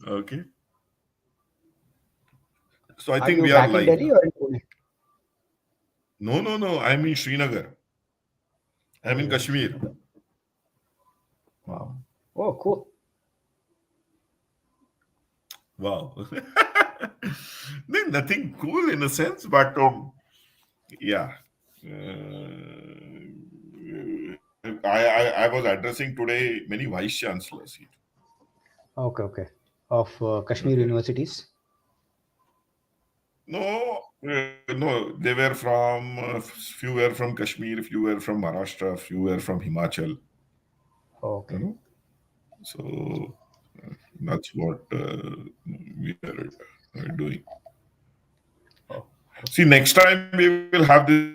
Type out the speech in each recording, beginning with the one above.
Okay. So I Are think you we are back in live Delhi now. or in Pune? No, no, no. I'm in Srinagar. I'm Oh, in you're in Kashmir. Srinagar. Hmm. Wow. Oh, cool. Wow. Then nothing cool in a sense, but yeah. I was addressing today many vice chancellors here. Okay, okay. Of Kashmir Okay. universities. No, no, they were from few were from Kashmir, few were from Maharashtra, few were from Himachal. You Okay. know, so that's what we are doing. Oh, cool. See, next time we will have this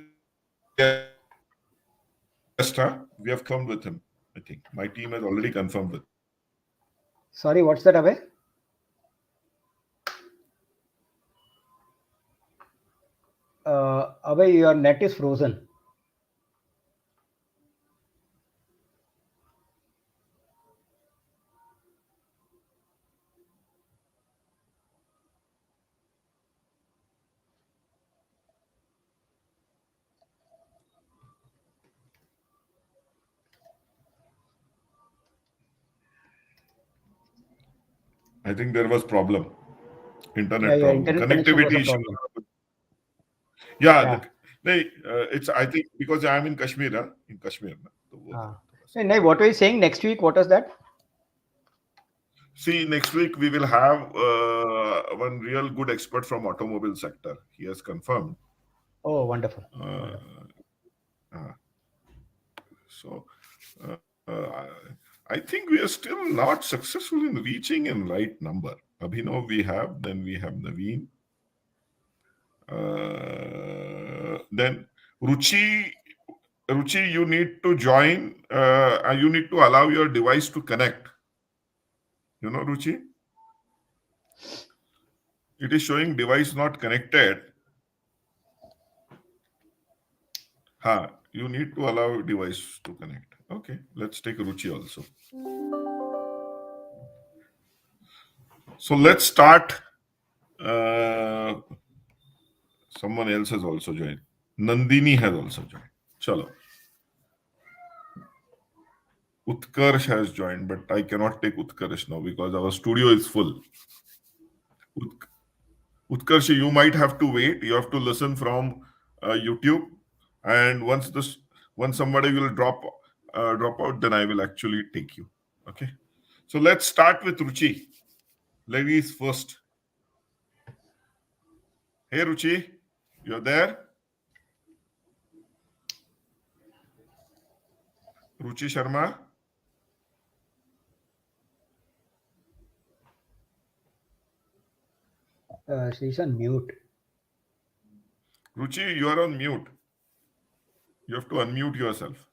guest. Huh? We have confirmed with him. I think my team has already confirmed with. Sorry, what's that, Abhay? Abhay, your net is frozen. I think there was problem, Yeah, internet your problem, internet connection was connectivity a issue. problem. Yeah, Yeah. it's I think because I am in Kashmir, huh? In Kashmir, na, तो वो है Ah. थोड़ा सा. Hey, what were you saying next week? What was that? See, next week we will have one real good expert from automobile sector. He has confirmed. Oh, wonderful. Wonderful. Uh, uh, so I think we are still not successful in reaching a right number. Abhinav we have, then we have Naveen, then Ruchi. Ruchi, you need to join. You need to allow your device to connect. You know, Ruchi, it is showing device not connected. You need to allow device to connect. Okay, let's take Ruchi also. So let's start. Uh, Someone else has also joined. Nandini has also joined. Chalo. Utkarsh has joined, but I cannot take Utkarsh now because our studio is full. Ut- Utkarsh, you might have to wait. You have to listen from YouTube, and once somebody will drop out, then I will actually take you. Okay. So let's start with Ruchi. Ladies first. Hey Ruchi, you're there? Ruchi Sharma. She's on mute. Ruchi, you are on mute. You have to unmute yourself.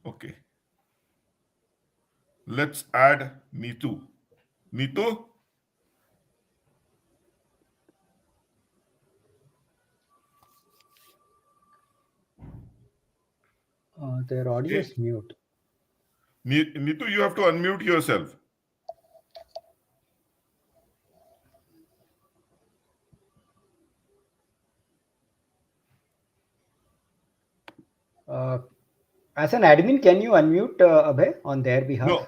Okay. Let's add Neetu. Neetu? Their audio Hey, is mute. Neetu, you have to unmute yourself. Uh, as an admin, can you unmute Abhay on their behalf?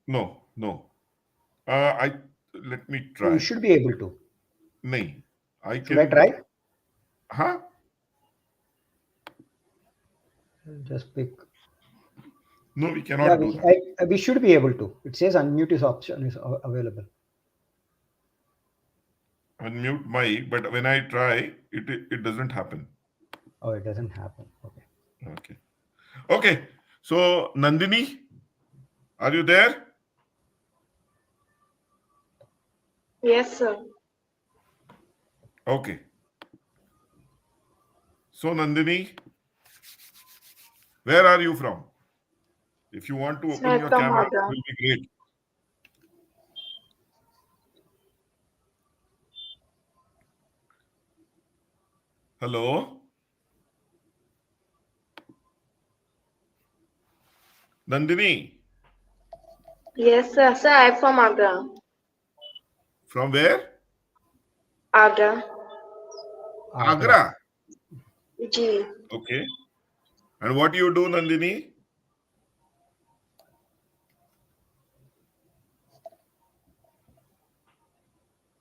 No, no. I Let me You try. should be able to. Nahi, I Should I can. try? Huh? Just pick. No, we Yeah, cannot do we, that. we should be able to. It says unmute is option is available. Unmute my, but when I try, it doesn't happen. Oh, it doesn't happen. Okay. Okay. Okay. So Nandini, are you there? Yes, sir. Okay. So Nandini, where are you from? If you want to open Sir, your from camera, it Agra. will be great. Hello? Nandini, Yes, sir. Sir, I'm from Agra. from where? Agra. Agra. Agra. Ji. Okay. And what do you do, Nandini?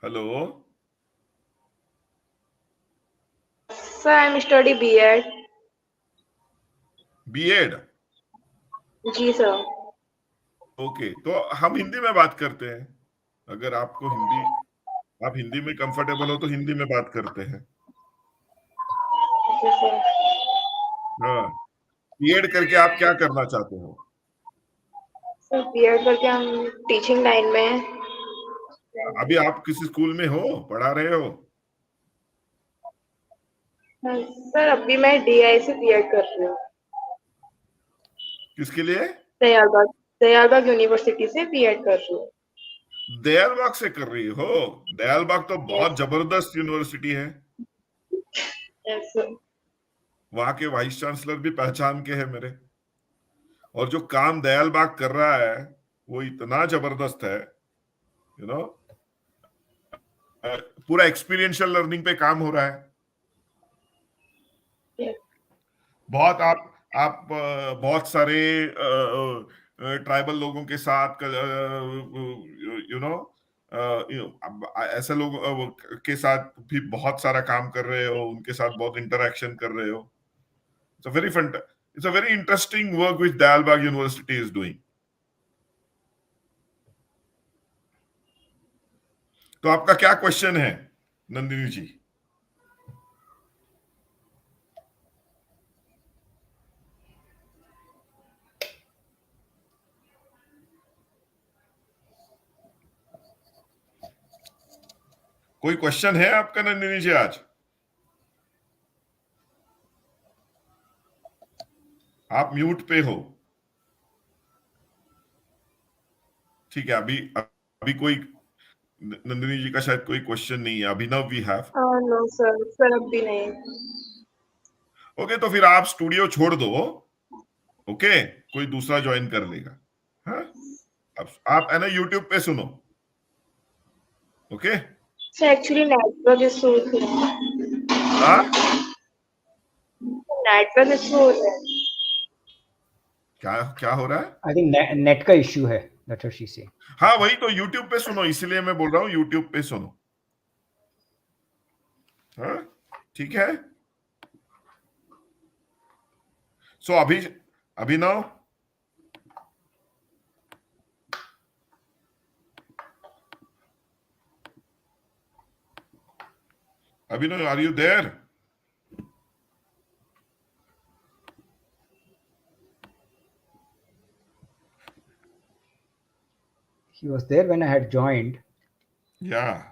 Hello. Sir, I'm study B.Ed. B.Ed. जी sir. Okay, तो हम हिंदी में बात करते हैं। अगर आपको हिंदी, आप हिंदी में कंफर्टेबल हो तो हिंदी में बात करते हैं। जी sir. हाँ, B.Ed करके आप क्या करना चाहते हो? सर B.Ed करके हम टीचिंग लाइन में हैं। अभी आप किसी स्कूल में हो, पढ़ा रहे हो? सर अभी मैं DI से B.Ed कर रही हूँ। किसके लिए? दयालबाग यूनिवर्सिटी से B.Ed कर रही हूँ। दयालबाग से कर रही हो? दयालबाग तो बहुत Yes. जबरदस्त यूनिवर्सिटी है। Yes, sir. वहां के वाइस चांसलर भी पहचान के हैं मेरे। और जो काम दयालबाग कर रहा है वो इतना जबरदस्त है, यू नो, पूरा एक्सपीरियंशियल लर्निंग पे काम हो रहा है। Yes. बहुत आप बहुत सारे ट्राइबल लोगों के साथ, यू नो, ऐसे लोग के साथ भी बहुत सारा काम कर रहे हो, उनके साथ बहुत इंटरेक्शन कर रहे हो। It's a very interesting work which Dayalbagh university is doing. तो आपका क्या क्वेश्चन है नंदिनी जी? कोई क्वेश्चन है आपका नंदिनी जी आज? आप म्यूट पे हो। ठीक है, अभी अभी कोई नंदिनी जी का शायद कोई क्वेश्चन नहीं है। Abhinav we have. No sir. Sir अभी नहीं। ओके, तो फिर आप स्टूडियो छोड़ दो। ओके, कोई दूसरा ज्वाइन कर लेगा। हाँ, अब आप है ना यूट्यूब पे सुनो। Okay. Sir actually network issue थी। हाँ, नेटवर्क इशू हो रहा है। क्या क्या हो रहा है? आई थिंक नेट का इश्यू है, दैट्स व्हाट शी से। हाँ, वही तो, यूट्यूब पे सुनो, इसलिए मैं बोल रहा हूँ यूट्यूब पे सुनो। हाँ, ठीक है। So Abhinav, Abhinav, are you there? He was there when I had joined. Yeah,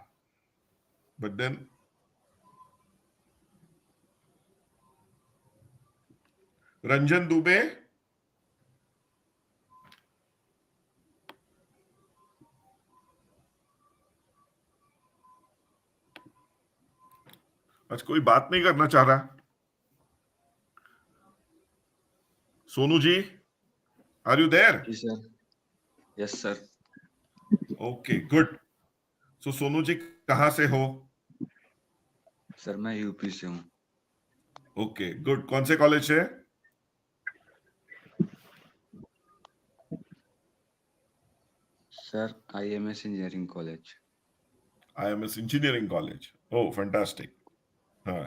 but then Ranjan Dubey, आज कोई बात नहीं करना चाह रहा। Sonu ji, are you there? जी sir. Yes sir. Okay, good. So Sonu ji कहाँ से हो? सर मैं यूपी से हूँ। ओके, गुड। कौन से कॉलेज से? Sir IMS engineering college. IMS engineering college. Oh, fantastic. हाँ,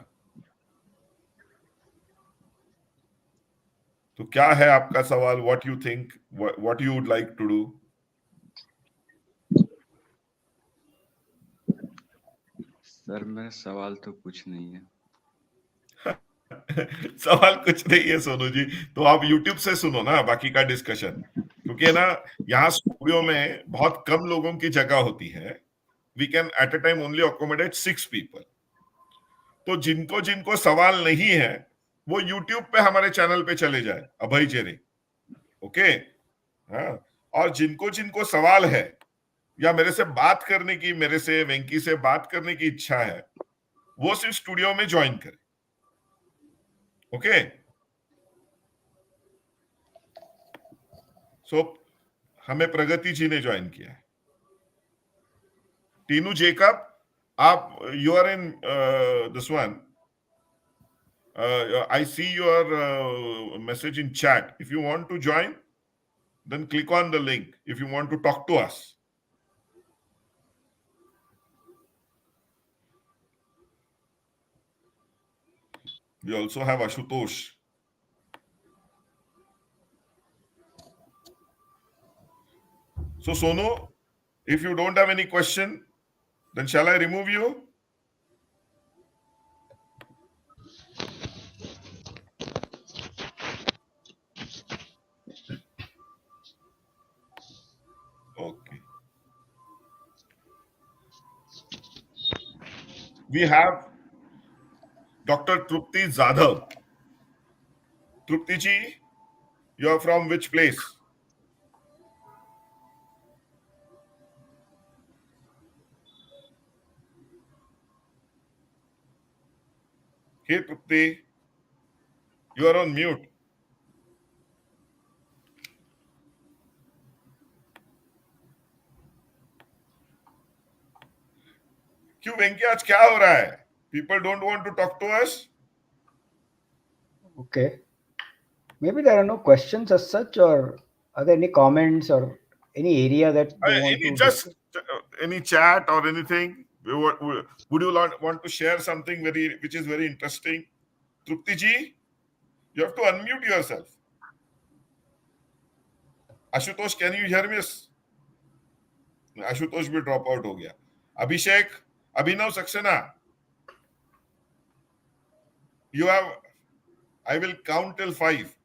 तो क्या है आपका सवाल? What you think, what you would like to do? Sir मेरा सवाल तो कुछ नहीं है। सवाल कुछ नहीं है सोनू जी, तो आप YouTube से सुनो ना बाकी का डिस्कशन, क्योंकि है ना, यहाँ स्टूडियो में बहुत कम लोगों की जगह होती है। We can at a time only accommodate 6 people. तो जिनको जिनको सवाल नहीं है वो YouTube पे हमारे चैनल पे चले जाए, अभय जेरे। ओके। हाँ, और जिनको जिनको सवाल है या मेरे से बात करने की, मेरे से वेंकी से बात करने की इच्छा है, वो सिर्फ स्टूडियो में ज्वाइन करे। ओके। सो हमें प्रगति जी ने ज्वाइन किया है. टीनू जेकब, आप you are in this one. I see your message in chat. If you want to join, then click on the link. If you want to talk to us. We also have Ashutosh. So Sonu, if you don't have any question, then shall I remove you? Okay. We have Dr. Trupti Zadhav. Trupti ji, you are from which place? Hey Trupti, you are on mute. क्यों वेंकी आज क्या हो रहा है? People don't want to talk to us? Okay. Maybe there are no questions as such, or are there any comments or any area that they want Any to just discuss? any chat or anything? Would you want to share something which is very interesting? Trupti ji, you have to unmute yourself. Ashutosh, can you hear me? Ashutosh भी drop out हो गया. Abhishek, Abhinav Saxena, you have. I will count till 5.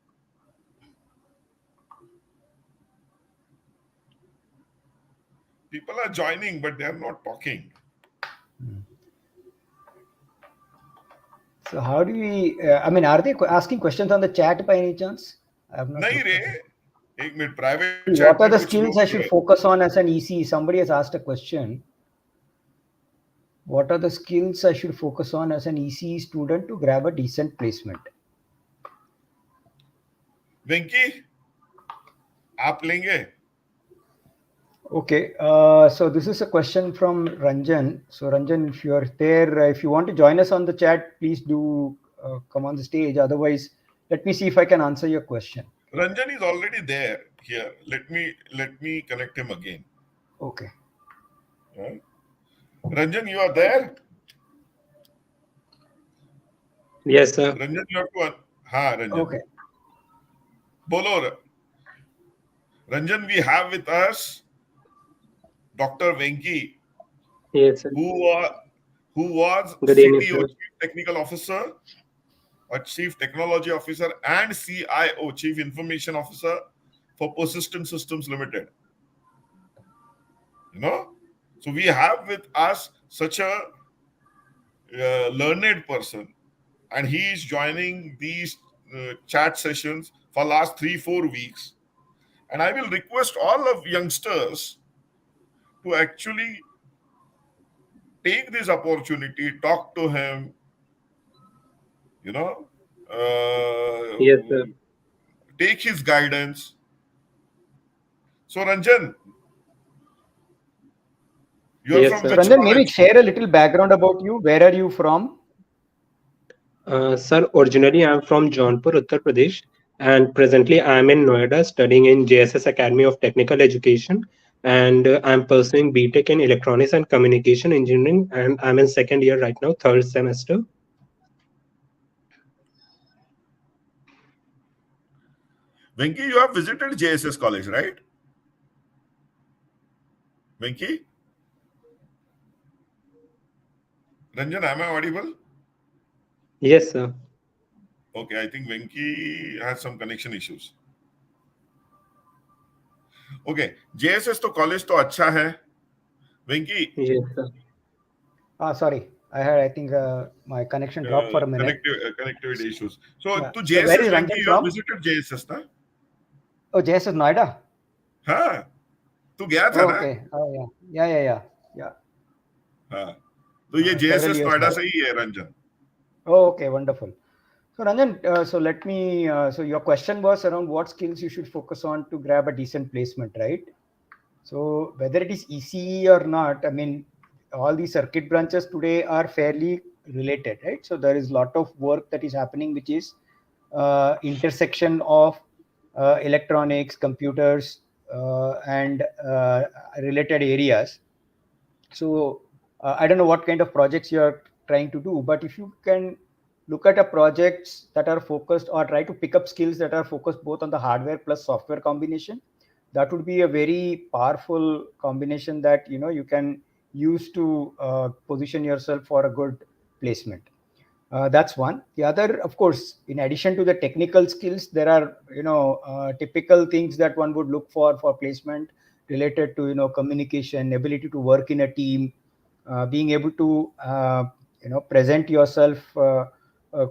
People are joining, but they are not talking. So how do we? I mean, are they asking questions on the chat by any chance? I have not. नहीं looked रे, at it. एक minute private chat What are में the कुछ skills लोग I should focus on as an EC? Somebody has asked a question. What are the skills I should focus on as an EC student to grab a decent placement? वेंकी, आप लेंगे? Okay, so this is a question from Ranjan. So Ranjan, if you are there, if you want to join us on the chat, please do come on the stage. Otherwise, let me see if I can answer your question. Ranjan is already there here. Let me connect him again. Okay. Right? Ranjan, you are there? Yes, sir. Ranjan, you have to. हाँ, Ranjan. Okay. बोलो. Ranjan, we have with us Dr. Venki, Yes, sir. who was Good evening, CTO, sir. Chief Technical Officer, or Chief Technology Officer, and CIO, Chief Information Officer for Persistent Systems Limited. You know, so we have with us such a learned person, and he is joining these chat sessions for last 3-4 weeks. And I will request all of youngsters to actually take this opportunity, talk to him, you know, Yes, sir. take his guidance. So Ranjan, you are Yes, from sir. which Ranjan, maybe college? share a little background about you. Where are you from? Sir, originally I'm from Jaunpur, Uttar Pradesh, and presently I'm in Noida studying in JSS Academy of Technical Education, and I'm pursuing BTech in Electronics and Communication Engineering, and I'm in second year right now, third semester. Venki, you have visited JSS College, right? Venki? Ranjan, am I audible? Yes, sir. Okay, I think Venki has some connection issues. Okay, JSS तो college तो अच्छा है. Venki, Yes, sir. Sorry, I think my connection dropped for a minute. connectivity issues. So, Yeah. to So where JSS, is Venki, Ranjan you have from? visited JSS, na? Oh, JSS Noida. हाँ, तू गया था Oh, ना? okay. Oh, yeah. हाँ, तो ये Several JSS years Noida back. से ही है Ranjan. Oh, okay, wonderful. So Ranjan, so let me. So your question was around what skills you should focus on to grab a decent placement, right? So whether it is ECE or not, I mean, all these circuit branches today are fairly related, right? So there is a lot of work that is happening, which is intersection of electronics, computers, and related areas. So I don't know what kind of projects you are trying to do, but if you can look at a projects that are focused or try to pick up skills that are focused both on the hardware plus software combination, that would be a very powerful combination that you can use to position yourself for a good placement. That's one. The other, of course, in addition to the technical skills, there are typical things that one would look for placement related to communication, ability to work in a team, being able to present yourself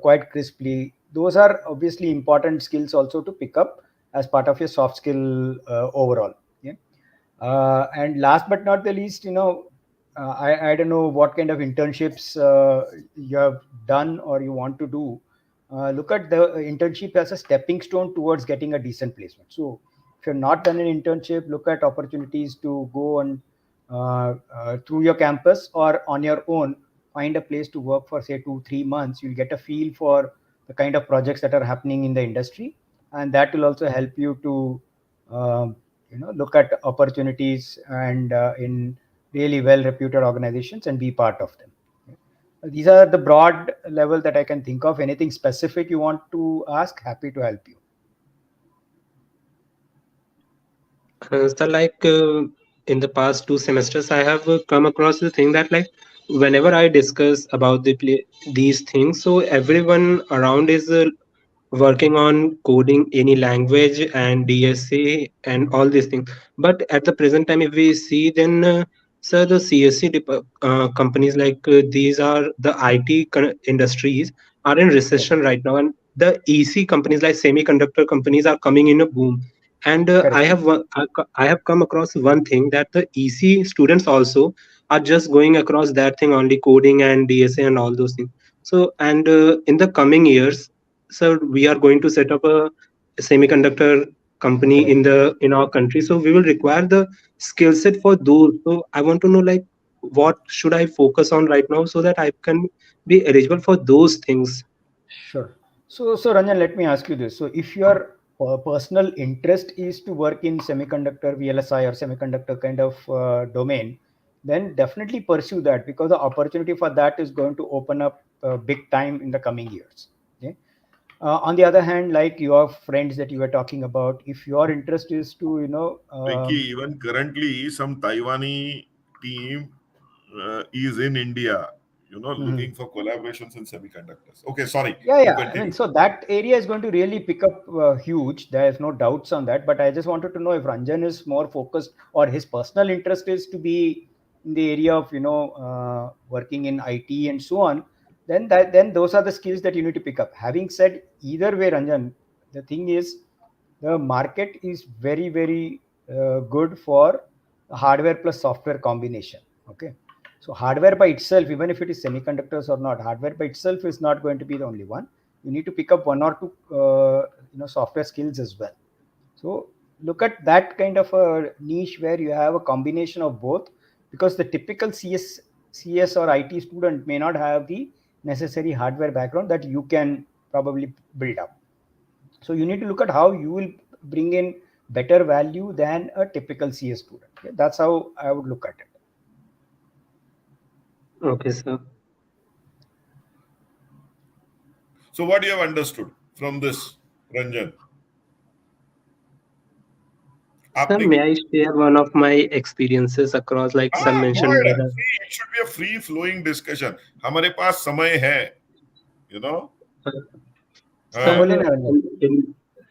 quite crisply. Those are obviously important skills also to pick up as part of your soft skill overall. Yeah. And last but not the least, I don't know what kind of internships you have done or you want to do. Look at the internship as a stepping stone towards getting a decent placement. So if you're not done an internship, look at opportunities to go and through your campus or on your own, find a place to work for say 2-3 months. You'll get a feel for the kind of projects that are happening in the industry, and that will also help you to look at opportunities and in really well reputed organizations and be part of them. These are the broad level that I can think of. Anything specific you want to ask, happy to help you. So in the past 2 semesters, I have come across the thing that whenever I discuss about these things, so everyone around is working on coding any language and DSA and all these things. But at the present time, if we see, then sir, the companies these are the industries are in recession right now, and the EC companies like semiconductor companies are coming in a boom. And I have come across one thing that the EC students also are just going across that thing only, coding and DSA and all those things. So and in the coming years, so we are going to set up a semiconductor company in our country, so we will require the skill set for those. So I want to know what should I focus on right now so that I can be eligible for those things. Sure. So Ranjan, let me ask you this. So if your personal interest is to work in semiconductor VLSI or semiconductor kind of domain, then definitely pursue that, because the opportunity for that is going to open up big time in the coming years. Okay. On the other hand, like your friends that you were talking about, if your interest is to Pinky, even currently some Taiwanese team is in India, looking for collaborations in semiconductors. Okay, sorry. Yeah. I mean, so that area is going to really pick up huge. There is no doubts on that. But I just wanted to know if Ranjan is more focused, or his personal interest is to be in the area of working in IT and so on. Then those are the skills that you need to pick up. Having said, either way, Ranjan, the thing is, the market is very, very good for hardware plus software combination. Okay. So hardware by itself, even if it is semiconductors or not, hardware by itself is not going to be the only one. You need to pick up one or two software skills as well. So look at that kind of a niche where you have a combination of both, because the typical CS or IT student may not have the necessary hardware background that you can probably build up. So you need to look at how you will bring in better value than a typical CS student. Okay? That's how I would look at it. Okay, sir. so what you have understood from this, Ranjan? Sir, may I share one of my experiences across, like sir mentioned? See, it should be a free flowing discussion. हमारे पास समय है,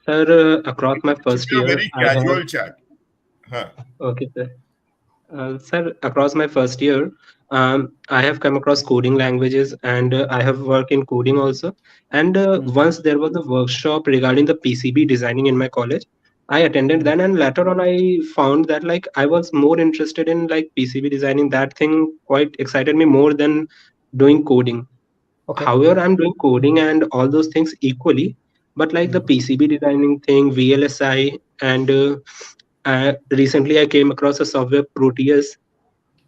Sir, across my first year, very casual chat. Okay, sir. Sir, across my first year, I have come across coding languages, and I have worked in coding also. And once there was a workshop regarding the PCB designing in my college. I attended that, and later on I found that I was more interested in PCB designing. That thing quite excited me more than doing coding. Okay. However, I'm doing coding and all those things equally, but like the PCB designing thing, VLSI, and recently I came across a software Proteus.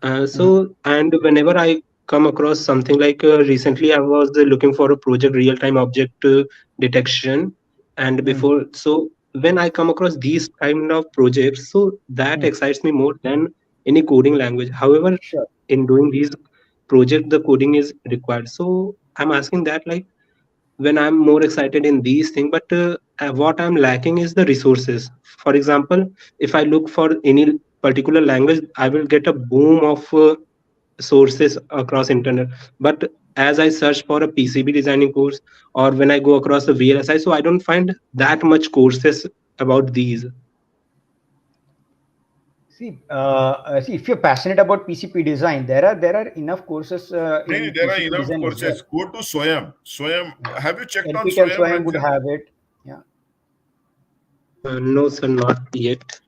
And whenever I come across something like recently, I was looking for a project real-time object detection, and before, so when I come across these kind of projects, so that excites me more than any coding language. However, Sure. in doing these projects, the coding is required. So I'm asking that like when I'm more excited in these things, but what I'm lacking is the resources. For example, if I look for any particular language, I will get a boom of sources across internet. But as I search for a PCB designing course, or when I go across the VLSI, so I don't find that much courses about these. See, if you're passionate about PCB design, there are enough courses in There are PCB enough design as well. courses. Go to Swayam. Swayam. Have you checked on NPTEL Swayam, Swayam would Ranjan? have it. Yeah. No, sir, not yet.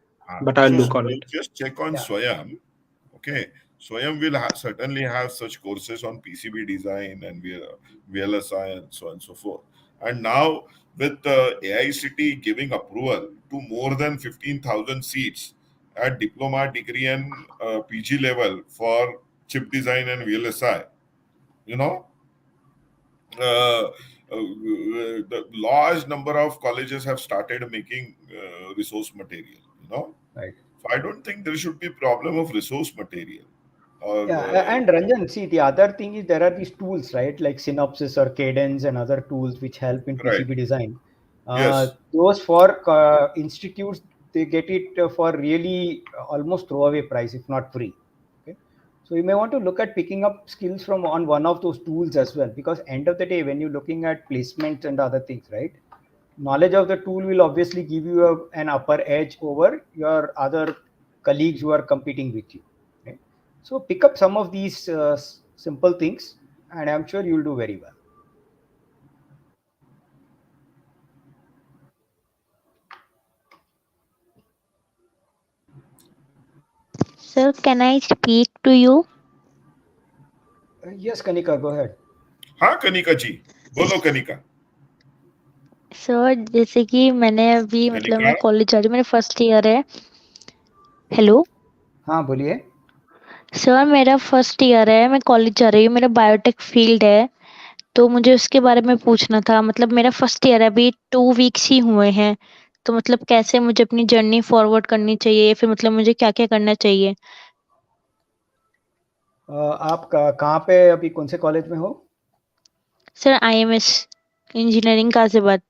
But I'll So look on you it. just check on Yeah. Swayam. Okay. Swayam will certainly have such courses on PCB design and VLSI and so on and so forth. And now with AICT giving approval to more than 15,000 seats at diploma, degree and PG level for chip design and VLSI, you know, the large number of colleges have started making resource material, you know. Right. So I don't think there should be problem of resource material. Or, Yeah, and Ranjan, see, the other thing is there are these tools, right? Like Synopsys or Cadence and other tools which help in right. PCB design. Yes. Those for institutes, they get it for really almost throwaway price, if not free. Okay, so you may want to look at picking up skills from on one of those tools as well, because end of the day, when you're looking at placement and other things, right? Knowledge of the tool will obviously give you an upper edge over your other colleagues who are competing with you. Right? So pick up some of these simple things, and I'm sure you'll do very well. Sir, can I speak to you? Yes, Kanika, go ahead. हाँ कनिका जी बोलो Kanika sir जैसे कि मैंने अभी मतलब कनिका मैं college जा रही हूँ, मेरा फर्स्ट ईयर है. हेलो हाँ बोलिए. सर, मेरा फर्स्ट ईयर है, मैं कॉलेज जा रही हूँ, मेरा बायोटेक फील्ड है, तो मुझे उसके बारे में पूछना था. मतलब मेरा फर्स्ट ईयर है, अभी 2 वीक्स ही हुए हैं, तो मतलब कैसे मुझे अपनी जर्नी फॉरवर्ड करनी चाहिए, फिर मतलब मुझे क्या-क्या करना चाहिए? आप कहाँ पे अभी कौन से कॉलेज में हो? Sir IMS engineering Ghaziabad.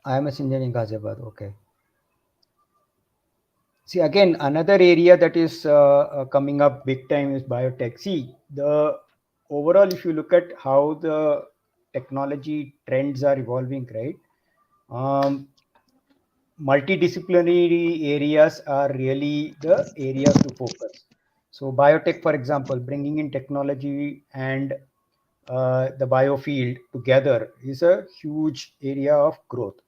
IMS Engineering Ghaziabad. Okay. See, again, another area that is coming up big time is biotech. See, the overall, if you look at how the technology trends are evolving, right? Multidisciplinary areas are really the areas to focus. So, biotech, for example, bringing in technology and the biofield together is a huge area of growth.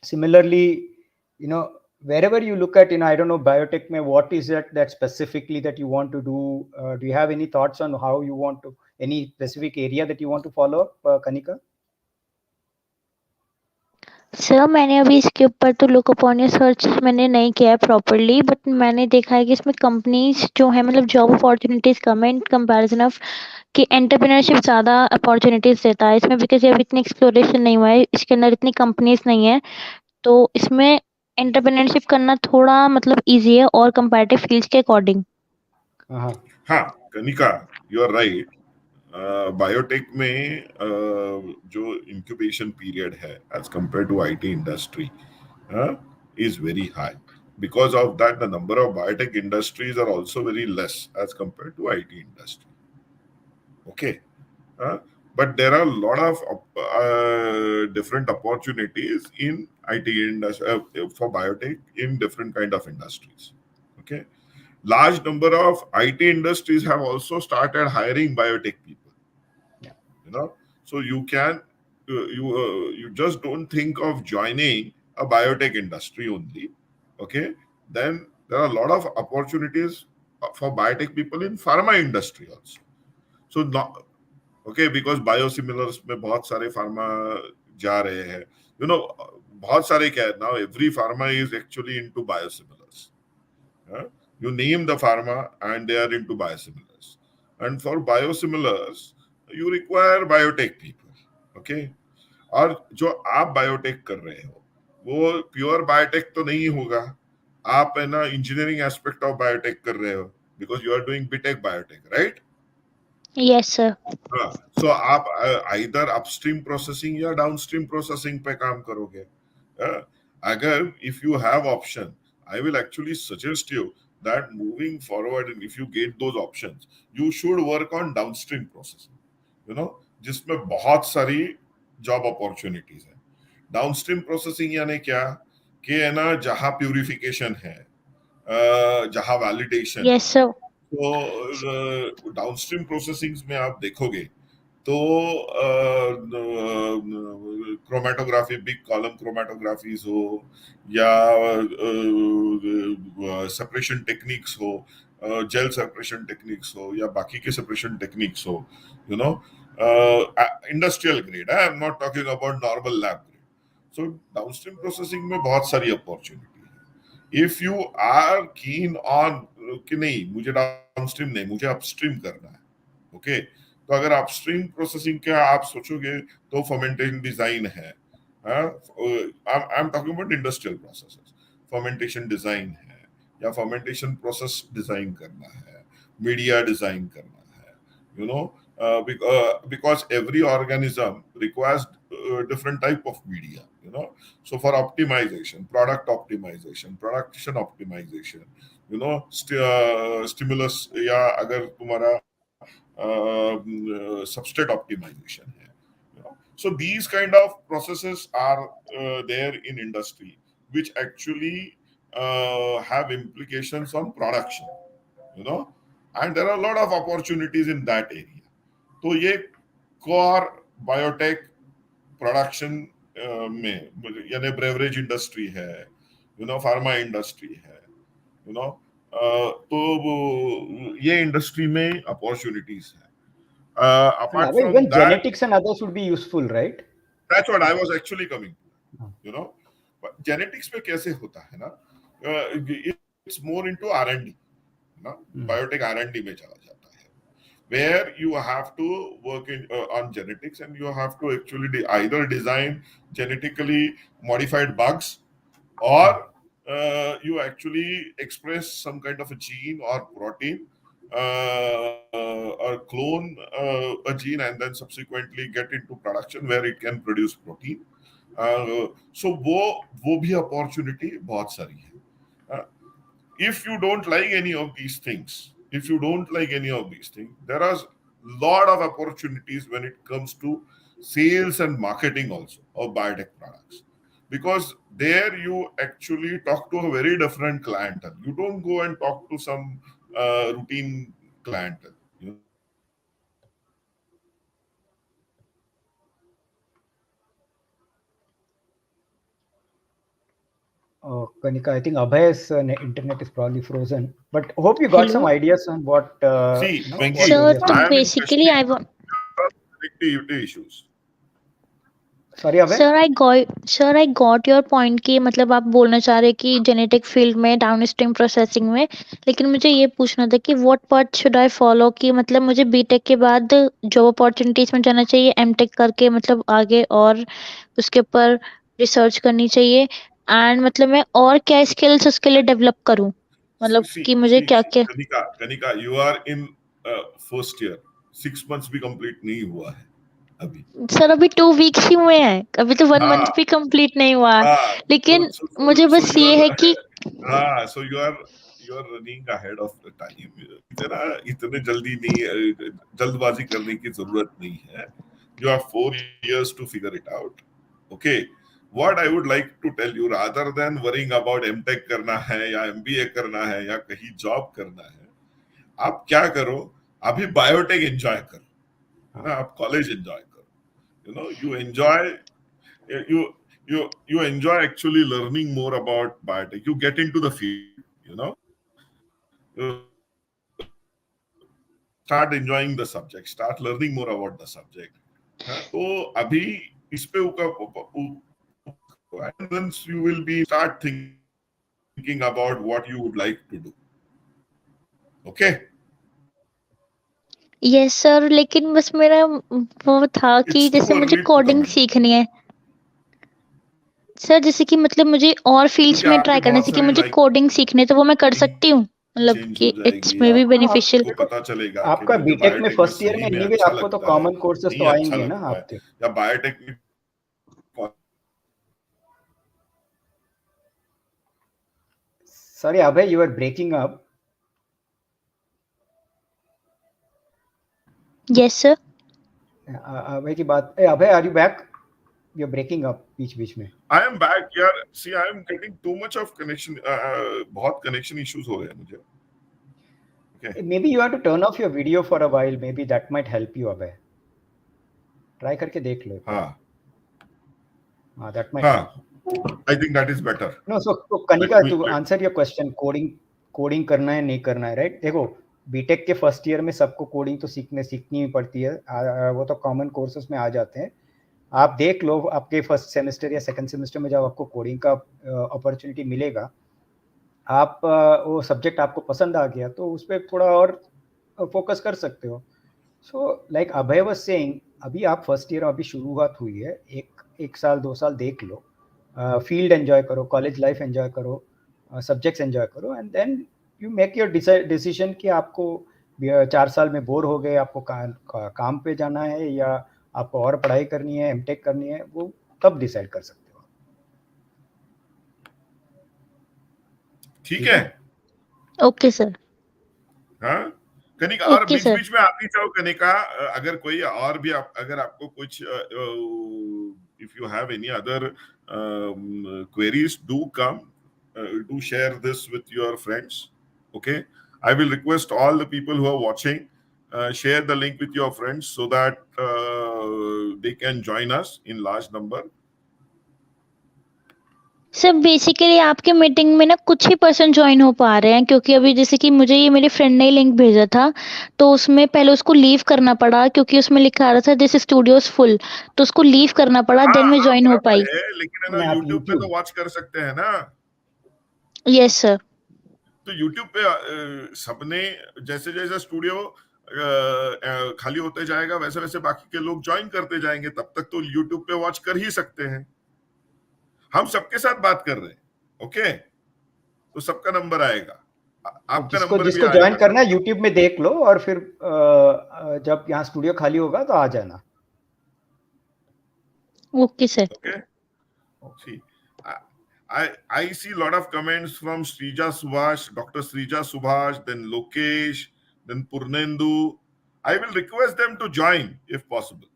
Similarly, wherever you look at, I don't know, biotech, what is it that specifically that you want to do? Do you have any thoughts on how you want to, any specific area that you want to follow up, Kanika? Sir मैंने अभी इसके ऊपर तो look upon या search मैंने नहीं किया है प्रॉपर्ली, बट मैंने देखा है कि इसमें कंपनीज जो है मतलब जॉब अपॉर्चुनिटीज कम है इन कंपैरिजन ऑफ कि एंटरप्रेन्योरशिप ज़्यादा अपॉर्चुनिटीज देता है इसमें, बिकॉज अभी इतनी एक्सप्लोरेशन नहीं हुआ है, इसके अंदर इतनी कंपनीज नहीं है, तो इसमें एंटरप्रेन्योरशिप करना थोड़ा मतलब ईजी है और कंपैरेटिव फील्ड्स के अकॉर्डिंग. हाँ Kanika you are right. Biotech में जो इंक्यूबेशन पीरियड है as compared to IT industry is very high. Because of that, the number of biotech industries are also very less as compared to IT industry. Okay. But there are a lot of different opportunities in IT industry for biotech in different kind of industries. Okay. Large number of IT industries have also started hiring biotech people. Yeah. So you can you just don't think of joining a biotech industry only. Okay. Then there are a lot of opportunities for biotech people in pharma industry also. So okay, because biosimilars में बहुत सारे pharma जा रहे हैं, you know, बहुत सारे क्या है now, every pharma is actually into biosimilars. You name the pharma and they are into biosimilars, and for biosimilars you require biotech people. Okay, और जो आप बायोटेक कर रहे हो वो प्योर बायोटेक तो नहीं होगा, आप है ना इंजीनियरिंग एस्पेक्ट ऑफ बायोटेक कर रहे हो, because you are doing BTech biotech, right? Yes, sir. हाँ, सो आप आइदर अपस्ट्रीम प्रोसेसिंग या डाउनस्ट्रीम प्रोसेसिंग पे काम करोगे. अगर if you have option, I will actually suggest you that moving forward, and if you get those options, you should work on downstream processing, you know, जिसमें बहुत सारी job opportunities है. Downstream processing यानी क्या कि है ना, जहां प्यूरिफिकेशन है, जहां वैलिडेशन. Yes, sir. तो डाउनस्ट्रीम प्रोसेसिंग में आप देखोगे तो क्रोमेटोग्राफी, बिग कॉलम क्रोमेटोग्राफीज हो या सेपरेशन टेक्निक्स हो, जेल सेपरेशन टेक्निक्स हो या बाकी के सेपरेशन टेक्निक्स हो, you know, industrial grade. I am not talking about normal lab grade. So downstream processing में बहुत सारी अपॉर्चुनिटी है. If you are keen on कि नहीं मुझे डाउनस्ट्रीम नहीं, मुझे अपस्ट्रीम करना है, ओके, तो अगर अपस्ट्रीम प्रोसेसिंग का आप सोचोगे तो फर्मेंटेशन डिजाइन है. I am talking about industrial processes. Fermentation design है या फर्मेंटेशन प्रोसेस डिजाइन करना है, मीडिया डिजाइन करना है, you know, because every organism requires different type of media, you know. So for optimization, product optimization, production optimization, you know, stimulus या अगर तुम्हारा substrate optimization है, you know. So these kind of processes are there in industry which actually have implications on production, you know, and there are a lot of opportunities in that area. तो ये core biotech production में यानी beverage industry है, you know, pharma industry है, you know, तो ये industry में opportunities है. Apart from even that, genetics and others would be useful, right? that's what I was actually coming to, you know. Genetics में कैसे होता है ना, it's more into R&D, ना, बायोटेक R&D में चला जाता है, where you have to work on genetics and you have to actually either design genetically modified bugs or you actually express some kind of a gene or protein or clone a gene and then subsequently get into production where it can produce protein. So वो भी opportunity बहुत सारी है. If you don't like any of these things, there are lot of opportunities when it comes to sales and marketing also of biotech products, because there you actually talk to a very different clientele. You don't go and talk to some routine clientele, you know. Kanika, I think Abhay's internet is probably frozen, but hope you got some Hello? ideas on what. See, you know, Venki, what Sir, you तो have- basically I want. Connectivity issues. Sorry, Abhay. Sir I got your point कि मतलब आप बोलना चाह रहे कि genetic field में downstream processing में, लेकिन मुझे ये पूछना था कि what part should I follow, कि मतलब मुझे बीटेक के बाद जॉब अपॉर्चुनिटीज में जाना चाहिए, एमटेक करके मतलब आगे और उसके ऊपर रिसर्च करनी चाहिए, एंड मतलब मैं और क्या स्किल्स उसके लिए डेवलप करूं, मतलब कि मुझे क्या क्या. Kanika, you are in first year. 6 months भी complete नहीं हुआ है अभी. सर अभी 2 वीक्स ही हुए हैं, अभी तो 1 मंथ हाँ. भी कंप्लीट नहीं हुआ, हाँ, लेकिन so मुझे बस you ये are है कि हाँ, so you are running ahead of the time. इतने जल्दी नहीं, जल्दबाजी करने की जरूरत नहीं है. You have 4 years to figure it out. Okay. What I would like to tell you, rather than worrying about MTech करना है या MBA करना है या कहीं जॉब करना है, आप क्या करो, अभी बायोटेक एंजॉय करो, है ना, आप कॉलेज एंजॉय करो, you know, you enjoy actually learning more about biotech. You get into the field, you know. start enjoying the subject, start learning more about the subject. तो अभी इस पे and once you will be start thinking about what you would like to do. Okay? Yes sir, लेकिन बस मेरा वो था कि It's too जैसे मुझे early to कोडिंग comment. सीखनी है। सर जैसे कि मतलब मुझे और फील्ड्स क्योंकि में आपके ट्राई करना बहुत चाहिए कि सारे मुझे लाइक कोडिंग सीखनी है, तो वो मैं कर सकती हूँ? मतलब चेंज कि हो इट्स जाएगी, मे बी आपको बेनिफिशियल। पता चलेगा कि आपका मुझे बीटेक में बायोटेक में फर्स्ट ईयर सही में में एनीवे अच्छा आपको तो लगता है, कॉमन कोर्सेज नहीं तो अच्छा आएंगे ना लगता है, आपके। या बायोटेक में Sorry, Abhay, you are breaking up. Yes sir. Abhay की बात, Abhay are you back? You are breaking up बीच में। I am back यार, see I am getting too much of connection, बहुत connection issues हो रहे हैं मुझे. Okay. Maybe you have to turn off your video for a while, maybe that might help you, Abhay. Try करके देख लो। हाँ, that might हाँ, help. I think that is better. No, so Kanika, to answer your question, coding करना है नहीं करना है, right? देखो बीटेक के फर्स्ट ईयर में सबको कोडिंग तो सीखनी ही पड़ती है, वो तो कॉमन कोर्सेज में आ जाते हैं। आप देख लो आपके फर्स्ट सेमेस्टर या सेकंड सेमेस्टर में जब आपको कोडिंग का अपॉर्चुनिटी मिलेगा, आप वो सब्जेक्ट आपको पसंद आ गया तो उस पर थोड़ा और फोकस कर सकते हो। So like Abhay was saying, अभी आप फर्स्ट ईयर अभी शुरुआत हुई है, एक साल 2 साल देख लो, फील्ड एंजॉय करो, कॉलेज लाइफ एंजॉय करो, सब्जेक्ट्स एंजॉय करो, and then you make your decision कि आपको 4 साल में बोर हो गए, आपको काम पे जाना है या आपको और पढ़ाई करनी है, एमटेक करनी है, वो तब डिसाइड कर सकते हो। ठीक है? Okay sir. हाँ, कनिका, और ओके बीच सर। बीच में आप भी चाहो कनिका, अगर कोई और भी अगर आपको कुछ if you have any other queries, do come, do share this with your friends. Okay, I will request all the people who are watching, share the link with your friends so that they can join us in large number. Sir basically आपके meeting में ना कुछ ही person join हो पा रहे हैं, क्योंकि अभी जैसे कि मुझे ये मेरे फ्रेंड ने लिंक भेजा था, तो उसमें पहले उसको लीव करना पड़ा क्योंकि उसमें लिखा रहा था दिस स्टूडियोज फुल, तो उसको लीव करना पड़ा, देन मैं ज्वाइन हो पाई। है, लेकिन है ना, आप YouTube पे तो वॉच कर सकते हैं ना। Yes sir. तो YouTube पे सबने जैसे जैसे स्टूडियो खाली होते जाएगा वैसे वैसे बाकी के लोग ज्वाइन करते जाएंगे, तब तक तो YouTube पे वॉच कर ही सकते हैं। हम सबके साथ बात कर रहे हैं, ओके? तो सबका नंबर आएगा, आपका नंबर भी जिसको आएगा। ज्वाइन करना है यूट्यूब में देख लो, और फिर जब यहाँ स्टूडियो खाली होगा तो आ जाना। Okay sir. Okay. See, I see a lot of comments from Srija Subhash, Dr. Srija Subhash, then Lokesh, then Purnendu. I will request them to join if possible.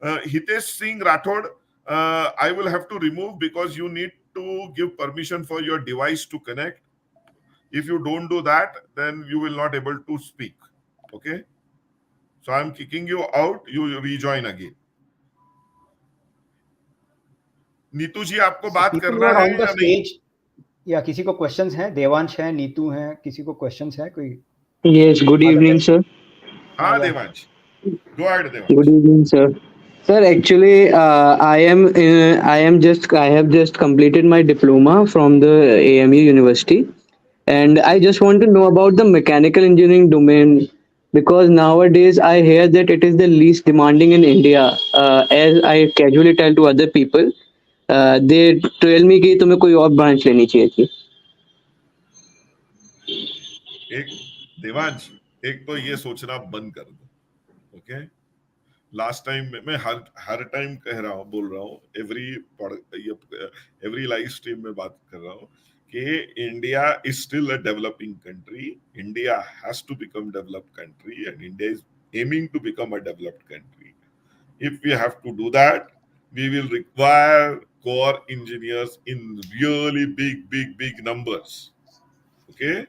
Hitesh Singh Rathod, I will have to remove because you need to give permission for your device to connect. If you don't do that, then you will not able to speak. Okay? So I'm kicking you out. You rejoin again. Neetu ji, आपको बात करना है या नहीं? या किसी को questions हैं? देवांश है, नीतू है, किसी को क्वेश्चंस है कोई? Yes, good evening, sir. हाँ Devansh, go ahead Devansh. Good evening, sir. Sir, actually, I have just completed my diploma from the AMU University, and I just want to know about the mechanical engineering domain, because nowadays I hear that it is the least demanding in India. As I casually tell to other people, they tell me कि तुम्हें कोई और branch लेनी चाहिए थी. एक देवांश, एक तो ये सोचना बंद कर दो, ओके? लास्ट टाइम मैं हर टाइम बोल रहा हूँ, एवरी लाइव स्ट्रीम में बात कर रहा हूँ कि India is still a developing country. India has to become developed country and India is aiming to become a developed country. If we have to do that, we will require core engineers in really big numbers. Okay?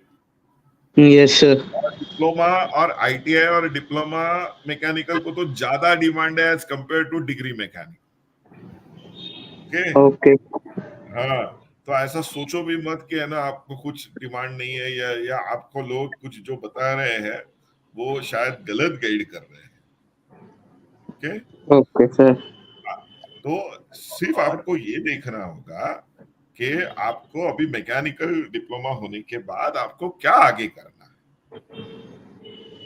Yes, sir. Diploma और ITI और diploma mechanical को तो ज्यादा demand है as compared to degree mechanic. Okay. हाँ, तो ऐसा सोचो भी मत कि है ना आपको कुछ डिमांड नहीं है, या आपको लोग कुछ जो बता रहे हैं वो शायद गलत गाइड कर रहे हैं. Okay, okay sir. तो सिर्फ आपको ये देखना होगा कि आपको अभी मैकेनिकल डिप्लोमा होने के बाद आपको क्या आगे करना है.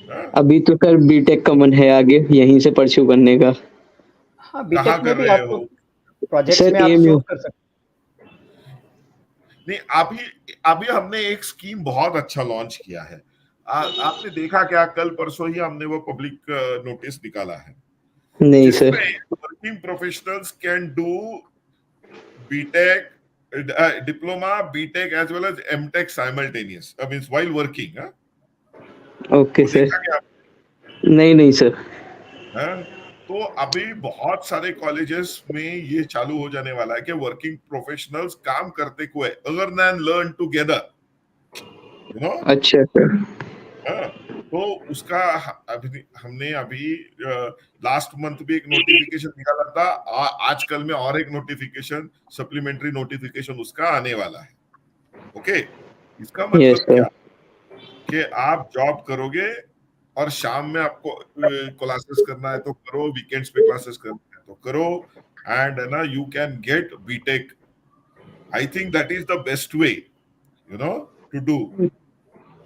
हाँ? अभी तो सर बीटेक का मन है आगे यहीं से परस्यू करने का. हाँ, कहाँ बीटेक में कर भी रहे आपको हो? प्रोजेक्ट्स सर में आप AMU. सोच कर सकते नहीं, अभी हमने एक स्कीम बहुत अच्छा लॉन्च किया है. आपने देखा क्या? कल परसों ही हमने वो पब्लिक नोटिस निकाला है नहीं सर. जिसमें working professionals can do BTech, diploma, BTech as well as MTech simultaneous, I means while working. Okay वो सर. देखा क्या? नहीं सर. हाँ? तो अभी बहुत सारे कॉलेजेस में ये चालू हो जाने वाला है कि वर्किंग प्रोफेशनल्स काम करते हुए earn and learn together, you know. अच्छा सर. हाँ, तो उसका हमने अभी लास्ट मंथ भी एक नोटिफिकेशन निकाला था. आजकल में और एक नोटिफिकेशन, सप्लीमेंट्री नोटिफिकेशन उसका आने वाला है. ओके, इसका यस मतलब सर. क्या कि आप जॉब करोगे और शाम में आपको क्लासेस करना है तो करो, वीकेंड्स पे क्लासेस करना है तो करो, एंड ना you can get BTech. I think that is the best way, you know, to do. Yes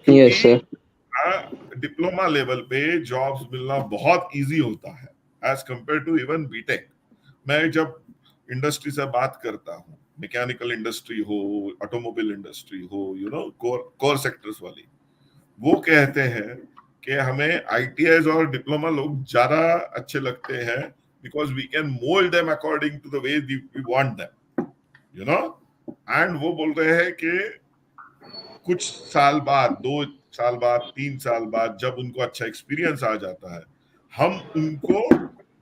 क्योंकि सर. डिप्लोमा लेवल पे जॉब्स मिलना बहुत इजी होता है as compared to even BTech. मैं जब इंडस्ट्री से बात करता हूँ, मैकेनिकल इंडस्ट्री हो, ऑटोमोबाइल इंडस्ट्री हो, यू नो, कोर सेक्टर्स वाली, वो कहते हैं कि हमें आईटीआईज और डिप्लोमा लोग ज्यादा अच्छे लगते हैं because we can mould them according to the way we want them, you know. And वो बोल रहे हैं कि कुछ साल बाद, 2 साल बाद, 3 साल बाद, जब उनको अच्छा एक्सपीरियंस आ जाता है, हम उनको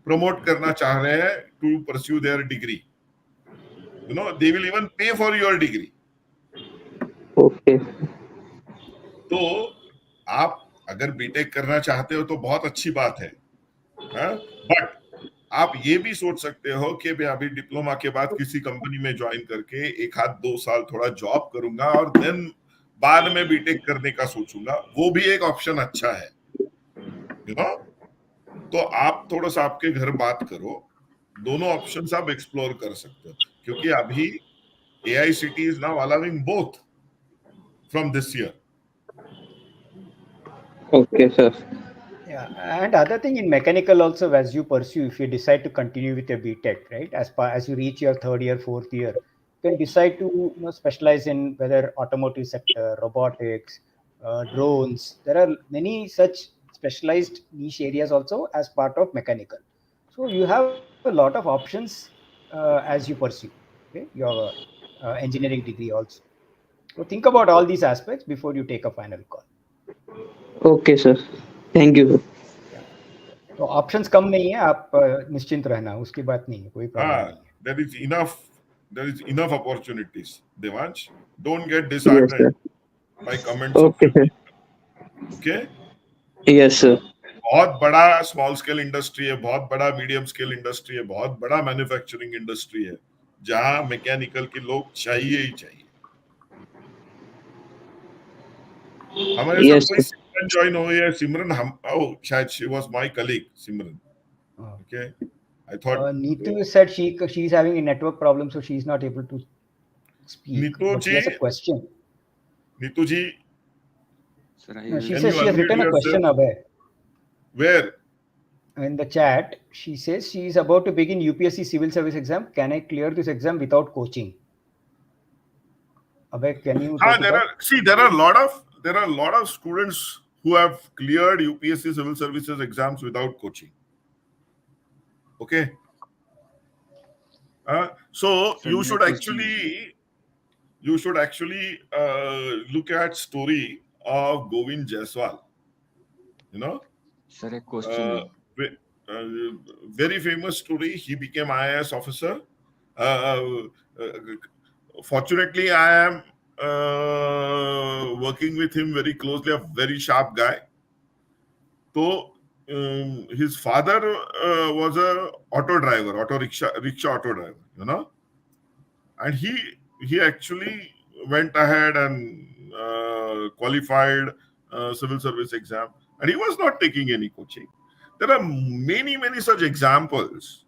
प्रमोट करना चाह रहे हैं to pursue their degree, you know. They will even pay for your degree. Okay. तो आप अगर बीटेक करना चाहते हो तो बहुत अच्छी बात है, बट आप ये भी सोच सकते हो कि मैं अभी डिप्लोमा के बाद किसी कंपनी में ज्वाइन करके 1-2 साल थोड़ा जॉब करूंगा और देन बाद में बीटेक करने का सोचूंगा. वो भी एक ऑप्शन अच्छा है, यू नो. तो आप थोड़ा सा आपके घर बात करो, दोनों ऑप्शंस आप एक्सप्लोर कर सकते हो, क्योंकि अभी AICTE is now allowing both from this year. Okay sir. Yeah, and other thing in mechanical also, as you pursue, if you decide to continue with your BTech, right, as you reach your 3rd year, 4th year, you can decide to specialize in whether automotive sector, robotics, drones. There are many such specialized niche areas also as part of mechanical. So you have a lot of options as you pursue, okay, your engineering degree also. So think about all these aspects before you take a final call. Okay sir. Thank you. तो options कम नहीं है, आप निश्चिंत रहना, उसकी बात नहीं है, कोई प्रॉब्लम नहीं है. There is enough opportunities, Devansh. Don't get Yes disheartened sir. by comments of Okay sir. okay. Yes sir. बहुत बड़ा स्मॉल स्केल इंडस्ट्री है, बहुत बड़ा मीडियम स्केल इंडस्ट्री है, बहुत बड़ा मैन्युफैक्चरिंग इंडस्ट्री है, जहां मैकेनिकल के लोग चाहिए ही चाहिए. हमारे साथ Yes कोई sir. सिमरन ज्वाइन हुई है. सिमरन, हम शायद she was my colleague Simran. Okay, I thought Neetu said she's having a network problem, so she's not able to speak. Neetu But she has a ji, question. Neetu ji, Sir, No, she can says you she has unmute written a question yourself? away Where? in the chat. She says she is about to begin UPSC civil service exam. Can I clear this exam without coaching? Abhay, can you take it up? There are a lot of students who have cleared UPSC civil services exams without coaching. Okay. So Sir, you should मैं actually look at story of Govind Jaiswal. You know, sir एक question ve- very famous story. He became IAS officer. Uh, Fortunately, I am working with him very closely. A very sharp guy. So his father was a auto driver, rickshaw auto driver. You know, and he actually went ahead and qualified civil service exam. and he was not taking any coaching. There are many such examples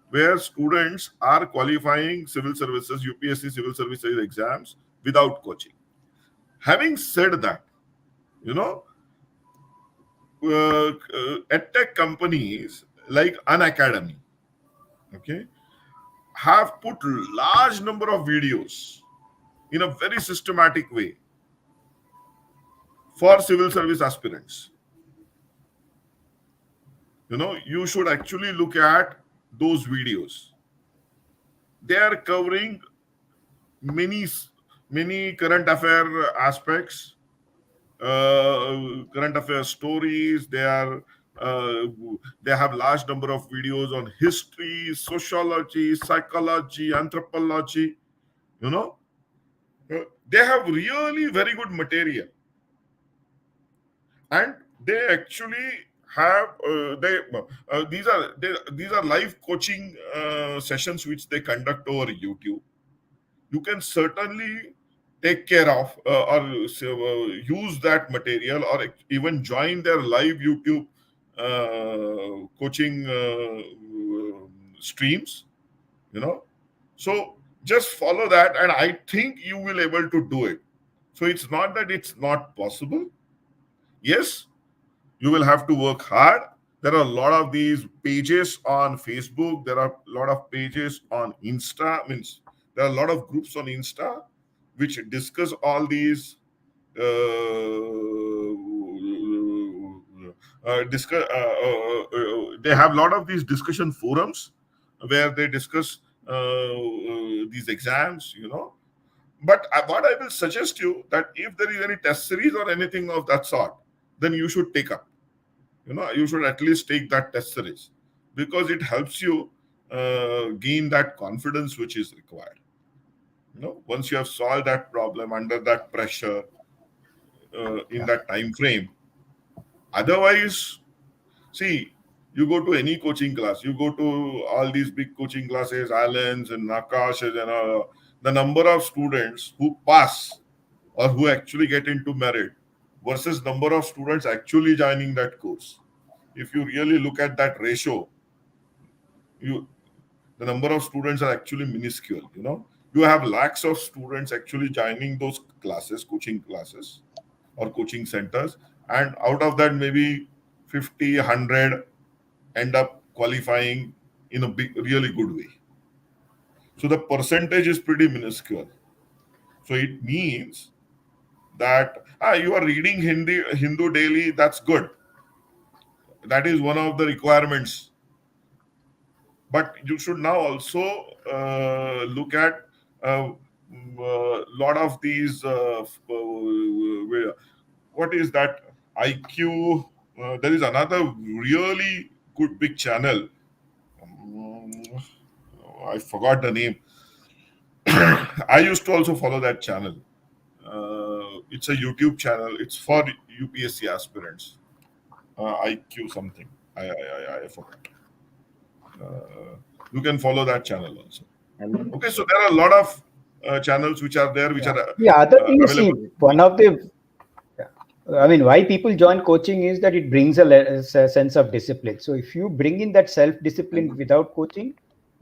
where students are qualifying civil services, UPSC civil services exams without coaching. Having said that, edtech companies like Unacademy, okay, have put large number of videos in a very systematic way for civil service aspirants. You should actually look at those videos. They are covering many current affair aspects, current affair stories. They have large number of videos on history, sociology, psychology, anthropology. They have really very good material, and they actually have these are live coaching sessions which they conduct over YouTube. You can certainly take care of or use that material, or even join their live YouTube coaching streams. So just follow that, and I think you will able to do it. So it's not that it's not possible. Yes, you will have to work hard. There are a lot of these pages on Facebook. There are a lot of pages on Insta. Means there are a lot of groups on Insta which discuss all these they have a lot of these discussion forums where they discuss these exams, But what I will suggest you, that if there is any test series or anything of that sort, then you should take up. You should at least take that test series, because it helps you gain that confidence which is required. Once you have solved that problem under that pressure in that time frame. Otherwise, see, you go to any coaching class, you go to all these big coaching classes, Allen's and Nakash's, and the number of students who pass or who actually get into merit versus number of students actually joining that course. If you really look at that ratio, the number of students are actually minuscule. You have lakhs of students actually joining those classes, coaching classes or coaching centers, and out of that maybe 50, 100 end up qualifying in a really good way. So the percentage is pretty minuscule. So it means that you are reading Hindu daily. That's good. That is one of the requirements. But you should now also look at a lot of these. What is that? IQ. There is another really good big channel. I forgot the name. I used to also follow that channel. It's a YouTube channel. It's for UPSC aspirants. IQ something. I forgot. You can follow that channel also. Okay, so there are a lot of channels which are there, which are the other thing is, see, available. one of the why people join coaching is that it brings a sense of discipline. So if you bring in that self-discipline without coaching,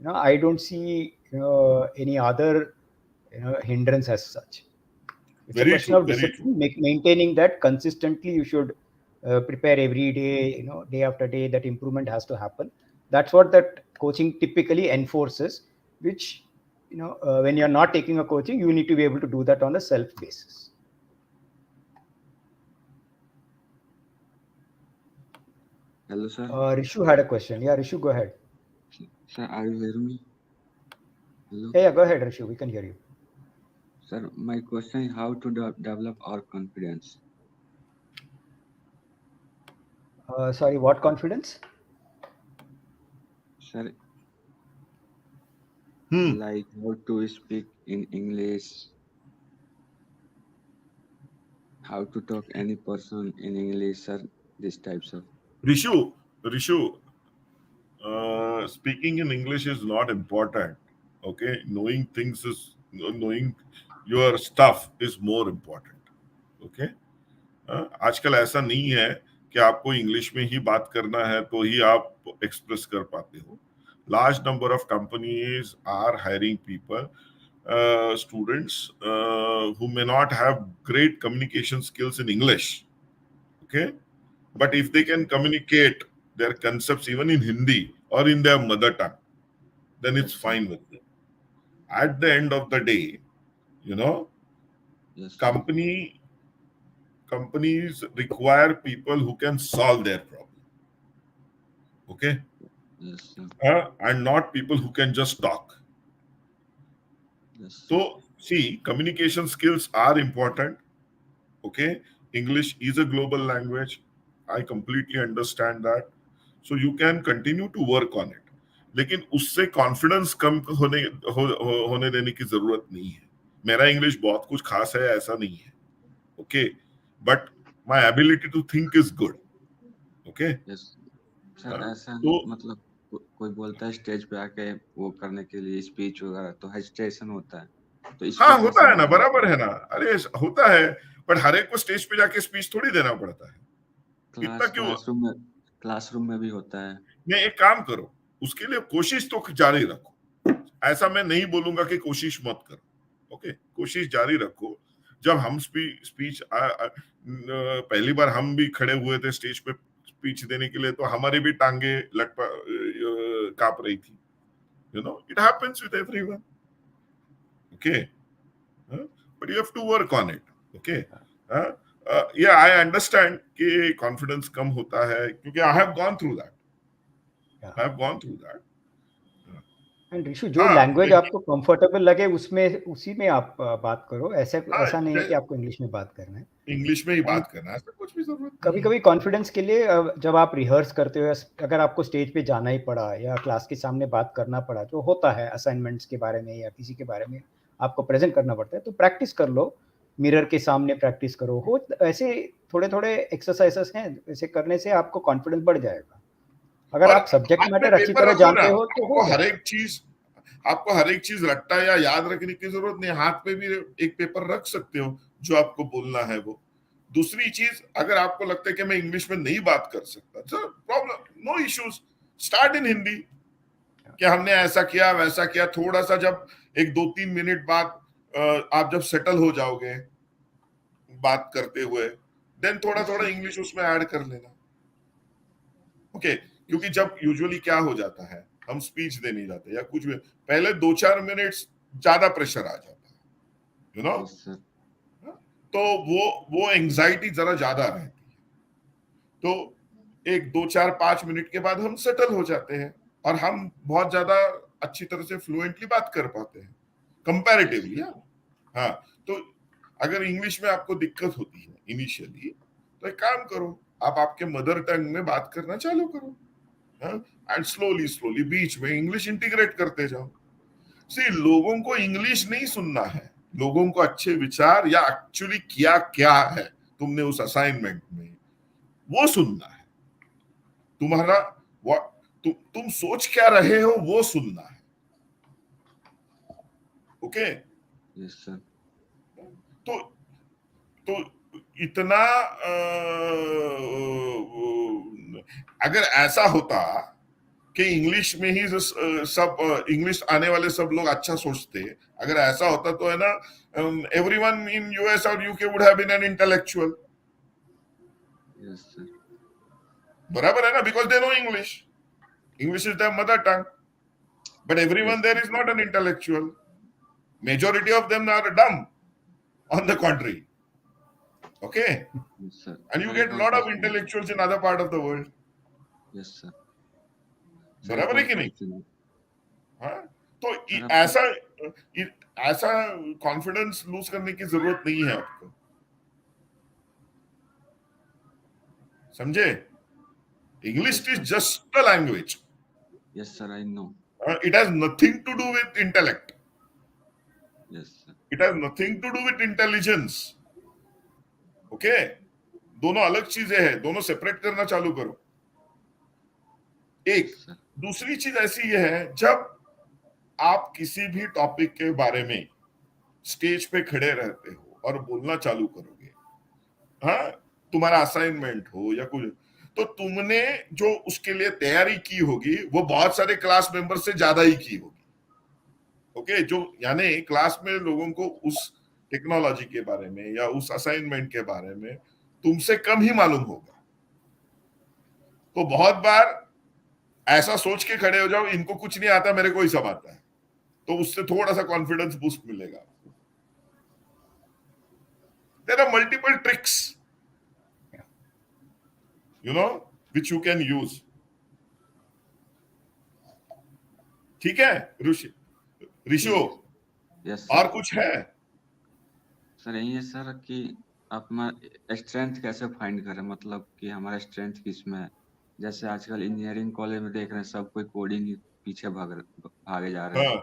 I don't see any other hindrance as such. It's a question of discipline, maintaining that consistently. You should prepare every day, day after day. That improvement has to happen. That's what that coaching typically enforces, which when you're not taking a coaching, you need to be able to do that on a self basis. Hello, sir. Rishu had a question. Yeah, Rishu, go ahead. Sir, are you hearing me? Hello? Yeah, go ahead, Rishu. We can hear you. Sir, my question is how to develop our confidence. Sorry, what confidence? Sir, like how to speak in English, how to talk any person in English, sir, these types of. Rishu, speaking in English is not important. Okay, knowing your stuff is more important. Okay, आजकल ऐसा नहीं है कि आपको English में ही बात करना है तो ही आप एक्सप्रेस कर पाते हो. Large number of companies are hiring people, students who may not have great communication skills in English. Okay, but if they can communicate their concepts even in Hindi or in their mother tongue, then it's fine with them. At the end of the day, you know, Yes, sir. companies require people who can solve their problem. Okay, Yes, sir. and not people who can just talk. Yes, sir. So, see, communication skills are important. Okay, English is a global language. I completely understand that. So you can continue to work on it. लेकिन उससे confidence कम होने देने की जरूरत नहीं है. मेरा English बहुत कुछ खास है ऐसा नहीं है. Okay, but my ability to think is good. Okay, Yes, सर. ऐसा तो मतलब कोई बोलता है स्टेज पे आके वो करने के लिए स्पीच वगैरह तो हेजिटेशन होता है, तो इसको हाँ कैसे होता है ना, मैनेज बराबर है ना. अरे होता है, बट हर एक को स्टेज पे जाके स्पीच थोड़ी देना पड़ता है. इतना क्यों? क्लासरूम में भी होता है. नहीं, एक काम करो, उसके लिए कोशिश तो जारी रखो. ऐसा मैं नहीं बोलूंगा कि कोशिश मत करो. ओके, कोशिश जारी रखो. जब हम स्पीच पहली बार हम भी खड़े हुए थे स्टेज पे स्पीच देने के लिए, तो हमारी भी टांगे कांप रही थी. You know, it happens with everyone. Okay, but you have to work on it. Okay, yeah, I understand कि कॉन्फिडेंस कम होता है, क्योंकि I have gone through that. I have gone through that. And Rishu, जो लैंग्वेज आपको comfortable लगे उसमें उसी में आप बात करो. ऐसा नहीं है कि आपको इंग्लिश में बात करना है. इंग्लिश में ही बात करना है, ऐसा कुछ भी जरूरत नहीं. कभी कभी कॉन्फिडेंस के लिए जब आप रिहर्स करते हो, अगर आपको स्टेज पे जाना ही पड़ा या क्लास के सामने बात करना पड़ा, जो होता है असाइनमेंट्स के बारे में या किसी के बारे में आपको प्रेजेंट करना पड़ता है, तो प्रैक्टिस कर लो. मिरर के सामने प्रैक्टिस करो. हो ऐसे थोड़े थोड़े एक्सरसाइजेस हैं, ऐसे करने से आपको कॉन्फिडेंस बढ़ जाएगा. अगर आप सब्जेक्ट मैटर अच्छी तरह जानते हो तो आपको हर एक चीज रट्टा या याद रखने की जरूरत नहीं. हाथ पे भी एक पेपर रख सकते हो जो आपको बोलना है वो. दूसरी चीज, अगर आपको लगता है कि मैं इंग्लिश में नहीं बात कर सकता, तो problem, no issues, start in Hindi. कि हमने ऐसा किया वैसा किया. थोड़ा सा जब 1-2-3 मिनट बाद आप जब सेटल हो जाओगे बात करते हुए, देन थोड़ा थोड़ा इंग्लिश उसमें ऐड कर लेना. ओके, क्योंकि जब यूजुअली क्या हो जाता है, हम स्पीच देने जाते हैं या कुछ भी, पहले 2-4 मिनट ज्यादा प्रेशर आ जाता है, यू नो. Yes, sir. तो वो एंजाइटी जरा ज्यादा रहती है. तो 1-2-4-5 मिनट के बाद हम सेटल हो जाते हैं और हम बहुत ज्यादा अच्छी तरह से फ्लुएंटली बात कर पाते हैं कंपैरेटिवली. हाँ, तो अगर इंग्लिश में आपको दिक्कत होती है इनिशियली, तो एक काम करो, आप आपके मदर टंग में बात करना चालू करो, एंड स्लोली बीच में इंग्लिश इंटीग्रेट करते जाओ. सी, लोगों को इंग्लिश नहीं सुनना है, लोगों को अच्छे विचार या एक्चुअली क्या है तुमने उस असाइनमेंट में, वो सुनना है. तुम्हारा तुम सोच क्या रहे हो वो सुनना है. Okay, Yes, sir. तो इतना अगर ऐसा होता कि इंग्लिश में ही सब इंग्लिश आने वाले सब लोग अच्छा सोचते, अगर ऐसा होता तो है ना, एवरीवन इन यूएस और UK would have been an intellectual. Yes, sir. बराबर है ना, because they know English is their mother tongue. But everyone there is not an intellectual. Majority of them are dumb, on the contrary. Okay, Yes, sir. and you get a lot of intellectuals in other part of the world. Yes, sir. बराबर है कि नहीं? हाँ, तो ऐसा confidence lose करने की जरूरत नहीं है आपको. समझे? English is just a language. Yes, sir. I know. It has nothing to do with intellect. Yes, sir. It has nothing to do with intelligence. Okay? दोनों अलग चीजें हैं, दोनों सेपरेट करना चालू करो. एक Yes, sir. दूसरी चीज ऐसी है, जब आप किसी भी टॉपिक के बारे में स्टेज पे खड़े रहते हो और बोलना चालू करोगे, हाँ, तुम्हारा असाइनमेंट हो या कुछ, तो तुमने जो उसके लिए तैयारी की होगी वो बहुत सारे क्लास मेंबर से ज्यादा ही की होगी। ओके, जो यानी क्लास में लोगों को उस टेक्नोलॉजी के बारे में या उस असाइनमेंट के बारे में तुमसे कम ही मालूम होगा। तो बहुत बार ऐसा सोच के खड़े हो जाओ इनको कुछ नहीं आता, मेरे को ही सब आता है, तो उससे थोड़ा सा कॉन्फिडेंस बूस्ट मिलेगा। There are multiple tricks, you know, which you can use. ठीक है ऋषु, यस और कुछ है? सर यही है सर कि अपना स्ट्रेंथ कैसे फाइंड करें, मतलब कि हमारा स्ट्रेंथ किस में है। जैसे आजकल इंजीनियरिंग कॉलेज में देख रहे हैं सब कोई कोडिंग ही पीछे भागे जा रहे हैं।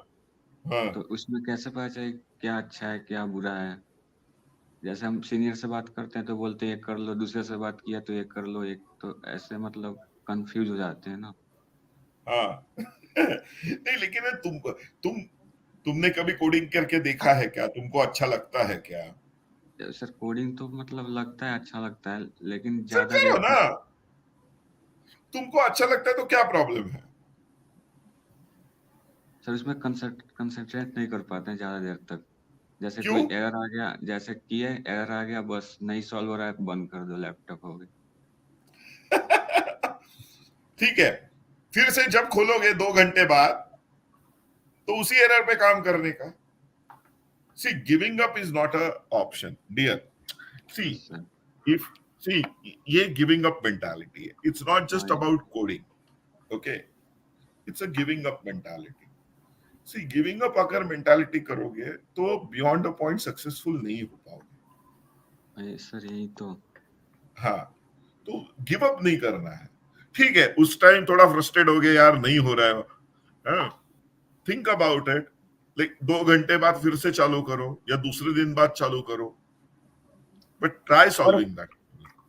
हाँ, तो उसमें कैसे पता चले क्या अच्छा है क्या बुरा है। जैसे हम सीनियर से बात करते हैं तो बोलते हैं ये कर लो, दूसरे से बात किया तो ये कर लो, एक तो ऐसे मतलब कंफ्यूज हो जाते हैं ना। हाँ। नहीं, लेकिन तुमने कभी कोडिंग करके देखा है क्या? तुमको अच्छा लगता है क्या? सर कोडिंग तो मतलब लगता है अच्छा लगता है, लेकिन सर ज्यादा करो देर ना, तक तुमको अच्छा लगता है तो क्या प्रॉब्लम है? सर उसमें कंसंट्रेट नहीं कर पाते हैं ज्यादा देर तक। जैसे क्यों? कोई एरर आ गया, जैसे किए एरर आ गया, बस नहीं सॉल्व हो रहा है, बंद कर दो, लैपटॉप हो गया। ठीक है, फिर से जब खोलोगे 2 घंटे बाद तो उसी एरर पे काम करने का। See, giving up is not a option dear. See, yes sir. if see, ये गिविंग अप मेंटालिटी है। इट्स नॉट जस्ट हाँ about coding, okay, it's a giving up mentality. See, giving up अगर mentality करोगे तो beyond a point successful नहीं हो पाओगे। Sir यही तो। हाँ, तो गिव अप नहीं करना है। ठीक है, उस टाइम थोड़ा फ्रस्ट्रेट हो गए, यार नहीं हो रहा है, थिंक अबाउट इट, लाइक 2 घंटे बाद फिर से चालू करो या दूसरे दिन बाद चालू करो, बट ट्राई सॉल्विंग दैट।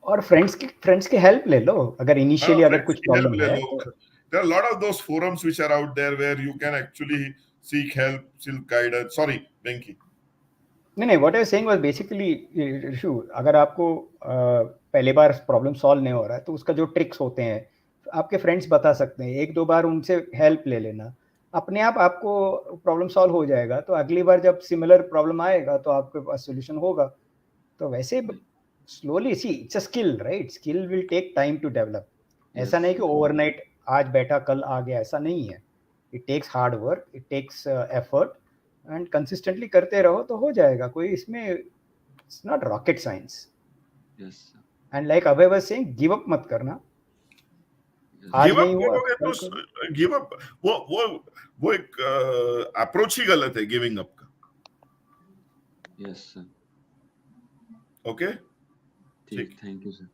और फ्रेंड्स की हेल्प ले लो अगर इनिशियली अगर कुछ प्रॉब्लम है तो। There are a lot of those forums which are out there where you can actually seek help, seek guidance. Sorry, Venki. नहीं, what I saying was basically issue, अगर आपको पहली बार प्रॉब्लम सॉल्व नहीं हो रहा है तो उसका जो ट्रिक्स होते हैं आपके फ्रेंड्स बता सकते हैं, 1-2 बार उनसे हेल्प ले लेना, अपने आप आपको प्रॉब्लम सॉल्व हो जाएगा। तो अगली बार जब सिमिलर प्रॉब्लम आएगा तो आपके पास सोल्यूशन होगा। तो वैसे slowly, see it's a skill, right? Skill will take time to develop. ऐसा नहीं कि ओवरनाइट आज बैठा कल आ गया, ऐसा नहीं है। It takes hard work, it takes effort and consistently करते रहो तो हो जाएगा। कोई इसमें it's not rocket science. Yes and like Abhay was saying, give up मत करना। आज गिव अप नहीं हुआ करोगे कल तो करो। गिव अप, वो एक अप्रोच ही गलत है गिविंग अप का। Yes sir. ओके, ठीक, थैंक यू सर।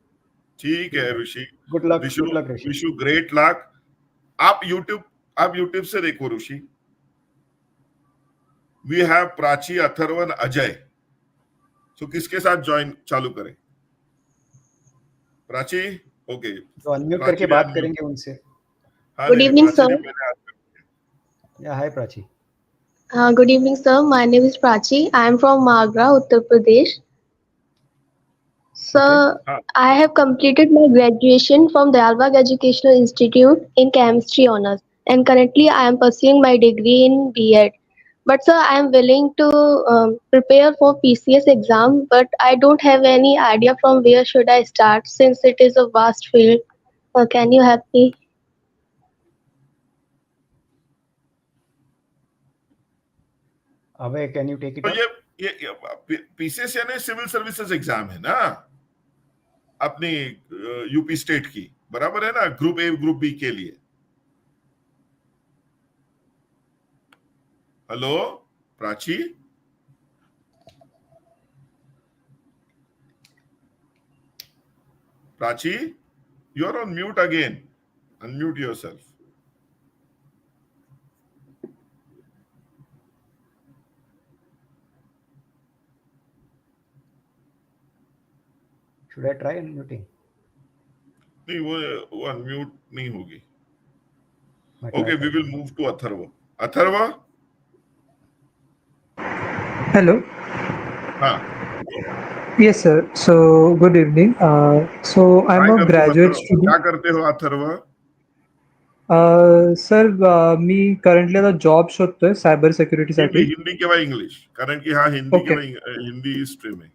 ठीक है Rishi. Good luck Rishi. Vishu great luck. आप यूट्यूब से देखो ऋषि। We have Prachi, Atharvan, Ajay. तो किसके साथ ज्वाइन चालू करें? प्राची, ओके, तो अनम्यूट प्राची करके ने बात unmute- करेंगे उनसे। हाँ, Good नहीं, evening, प्राची ने sir. पहले unmute किया। या हाय Prachi. Good evening, sir. My name is Prachi. I am from Magra, Uttar Pradesh. Sir, हाँ, I have completed my graduation from Dayalbagh Educational Institute in Chemistry Honours, and currently I am pursuing my degree in B.Ed. But sir, I am willing to prepare for PCS exam, but I don't have any idea from where should I start since it is a vast field. Can you help me? Abhay, can you take it to up? ये PCS यानी civil services exam है ना, अपनी UP state की, बराबर है ना, group A group B के लिए। Hello Prachi, Prachi, you are on mute again, unmute yourself. Should I try unmuting? नहीं, वो अनम्यूट नहीं होगी। मैं try ओके, वी करता will move to Atharva. Atharva, hello. हाँ, Yes, sir. So, good evening. So, I'm काय a करतो graduate अथर्व? student. क्या करते हो अथर्व? सर मी करंटली आता जॉब शोधतोय सायबर हिंदी सिक्युरिटीसाठी. हिंदी किंवा इंग्लिश, कारण की हा हिंदी ओके, किंवा हिंदी स्ट्रीम आहे.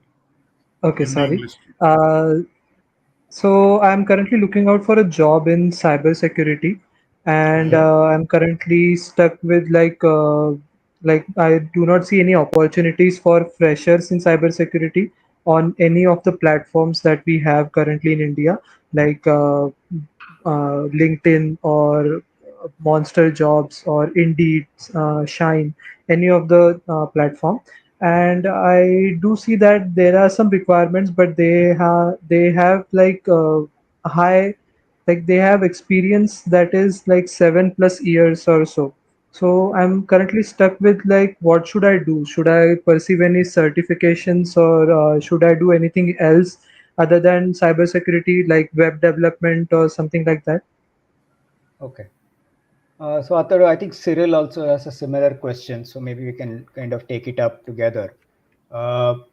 Okay, Hindi sorry. English. So, I'm currently looking out for a job in cyber security, and I'm currently stuck with like I do not see any opportunities for freshers in cyber security on any of the platforms that we have currently in India, like LinkedIn or Monster Jobs or Indeed, Shine, any of the platform. And I do see that there are some requirements, but they have like high, like they have experience that is like 7+ years or so. So I'm currently stuck with like what should I do? Should I pursue any certifications, or should I do anything else other than cybersecurity, like web development or something like that? Okay. So Atharva, I think Cyril also has a similar question, so maybe we can kind of take it up together. Atharva,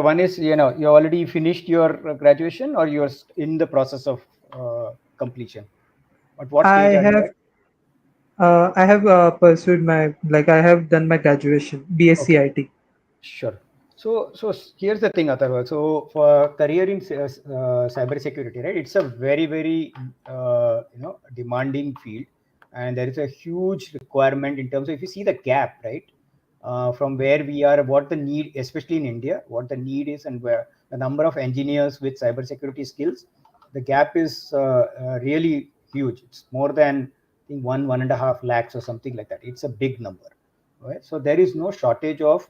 one is, you already finished your graduation, or you're in the process of completion? At what I stage are you have at? I have pursued my, like I have done my graduation, BSc Okay. IT. Sure. So here's the thing, Atharva. So for career in cyber security, right? It's a very, very demanding field, and there is a huge requirement in terms of, if you see the gap, right, from where we are, what the need, especially in India, what the need is, and where the number of engineers with cyber security skills, the gap is really huge. It's more than, I think, 1.5 lakhs or something like that. It's a big number. Right? So there is no shortage of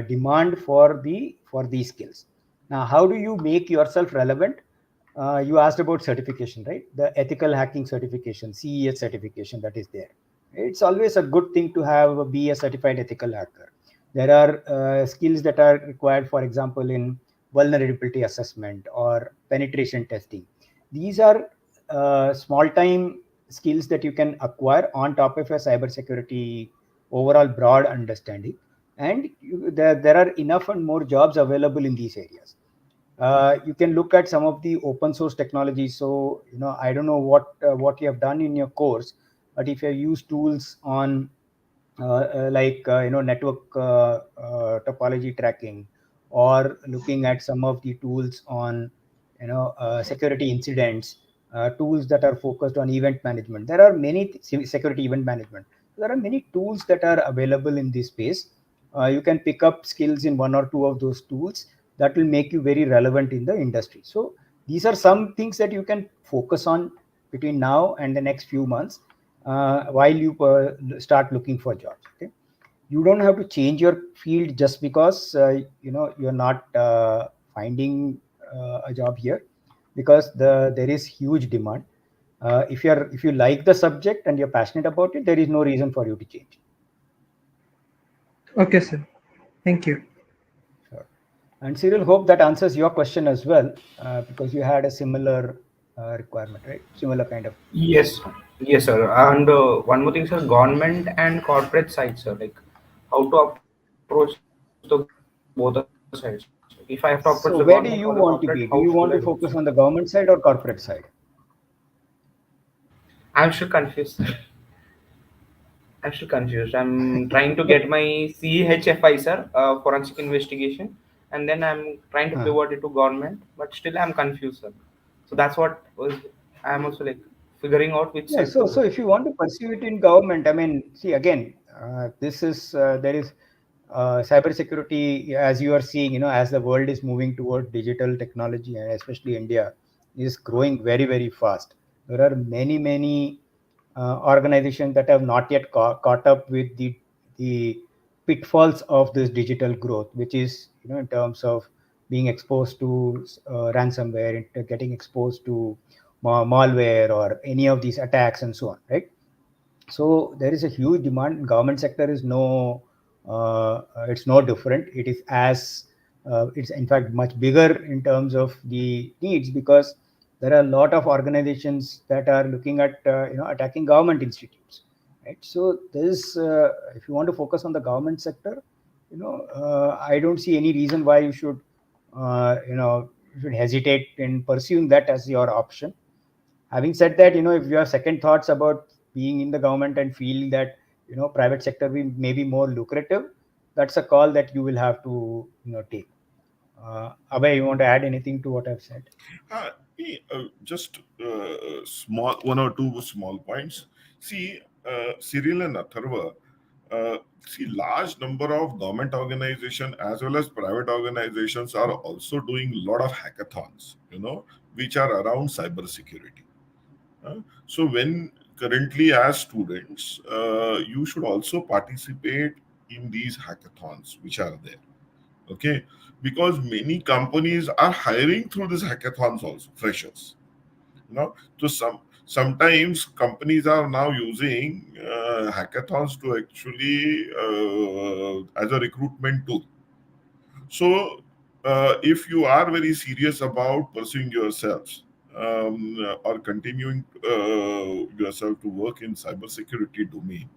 demand for these skills. Now, how do you make yourself relevant? You asked about certification, right? The ethical hacking certification, CES certification, that is there. It's always a good thing to have be a certified ethical hacker. There are skills that are required, for example, in vulnerability assessment or penetration testing. These are small time skills that you can acquire on top of a cybersecurity overall broad understanding, and there are enough and more jobs available in these areas. You can look at some of the open source technologies. So I don't know what you have done in your course, but if you use tools on network topology tracking, or looking at some of the tools on security incidents, tools that are focused on event management. There are many security event management. There are many tools that are available in this space. You can pick up skills in one or two of those tools that will make you very relevant in the industry. So these are some things that you can focus on between now and the next few months, while you start looking for jobs. Okay, you don't have to change your field just because you're not finding a job here, because there is huge demand. If you like the subject and you're passionate about it, there is no reason for you to change. Okay, sir. Thank you. Sure. And Cyril, hope that answers your question as well, because you had a similar requirement, right? Similar kind of. Yes, yes, sir. And one more thing, sir, government and corporate side, sir, like how to approach the both the sides. If I have to approach So the where do government you or the want to corporate, be? Do how you should want I to do? focus on the government side or corporate side? I'm still confused, sir. I'm still confused. I'm trying to get my CHFI, sir, forensic investigation, and then I'm trying to pivot it to government, but still I'm confused, sir. So that's what was I'm also like figuring out which Yeah, side to so go. if you want to pursue it in government, I mean, see again, this is there is cybersecurity, as you are seeing, as the world is moving toward digital technology, and especially India is growing very, very fast. There are many organizations that have not yet caught up with the pitfalls of this digital growth, which is in terms of being exposed to ransomware, getting exposed to malware or any of these attacks and so on, right? So there is a huge demand. Government sector is it's no different. It is it's in fact much bigger in terms of the needs, because there are a lot of organizations that are looking at attacking government institutes, right? So if you want to focus on the government sector, I don't see any reason why you should, you should hesitate in pursuing that as your option. Having said that, if you have second thoughts about being in the government and feel that, private sector may be more lucrative, that's a call that you will have to, take. Abhay, you want to add anything to what I've said? Just small, one or two small points. See, Cyril and Atharva, see, large number of government organization as well as private organizations are also doing a lot of hackathons, which are around cyber security. So when currently as students, you should also participate in these hackathons which are there. Okay, because many companies are hiring through these hackathons also, freshers. So sometimes companies are now using hackathons to actually as a recruitment tool. So if you are very serious about pursuing yourselves or continuing yourself to work in cybersecurity domain,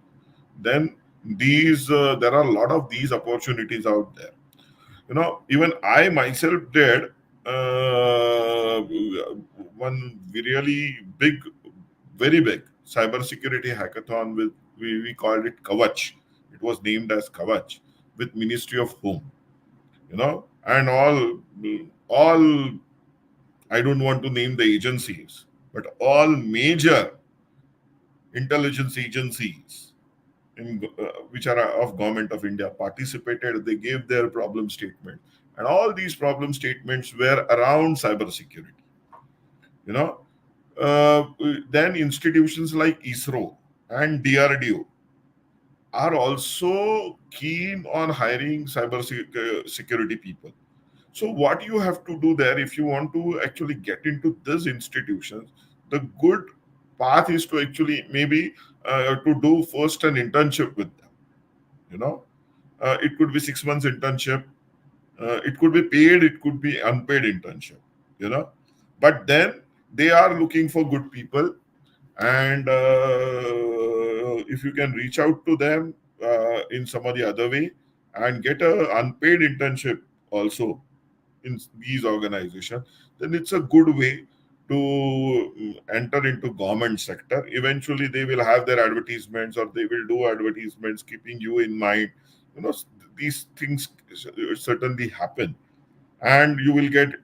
then there are a lot of these opportunities out there. Even I myself did one really big, very big cybersecurity hackathon with we called it Kavach. It was named as Kavach with Ministry of Home. And all I don't want to name the agencies, but all major intelligence agencies which are of Government of India participated. They gave their problem statement, and all these problem statements were around cybersecurity. Then institutions like ISRO and DRDO are also keen on hiring cyber security people. So what you have to do there, if you want to actually get into these institutions, the good path is to actually maybe to do first an internship with them. It could be 6 months internship. It could be paid, it could be unpaid internship. But then they are looking for good people, and if you can reach out to them in some or the other way and get a unpaid internship also in these organizations, then it's a good way to enter into government sector. Eventually they will have their advertisements, or they will do advertisements keeping you in mind. These things certainly happen, and you will get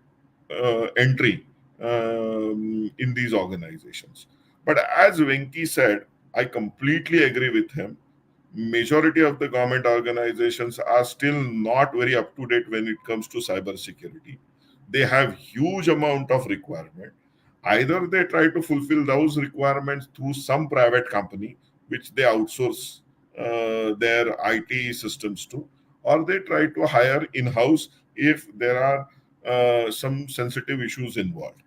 entry in these organizations. But as Venki said, I completely agree with him. Majority of the government organizations are still not very up to date when it comes to cyber security. They have huge amount of requirement. Either they try to fulfill those requirements through some private company which they outsource their IT systems to, or they try to hire in-house if there are some sensitive issues involved,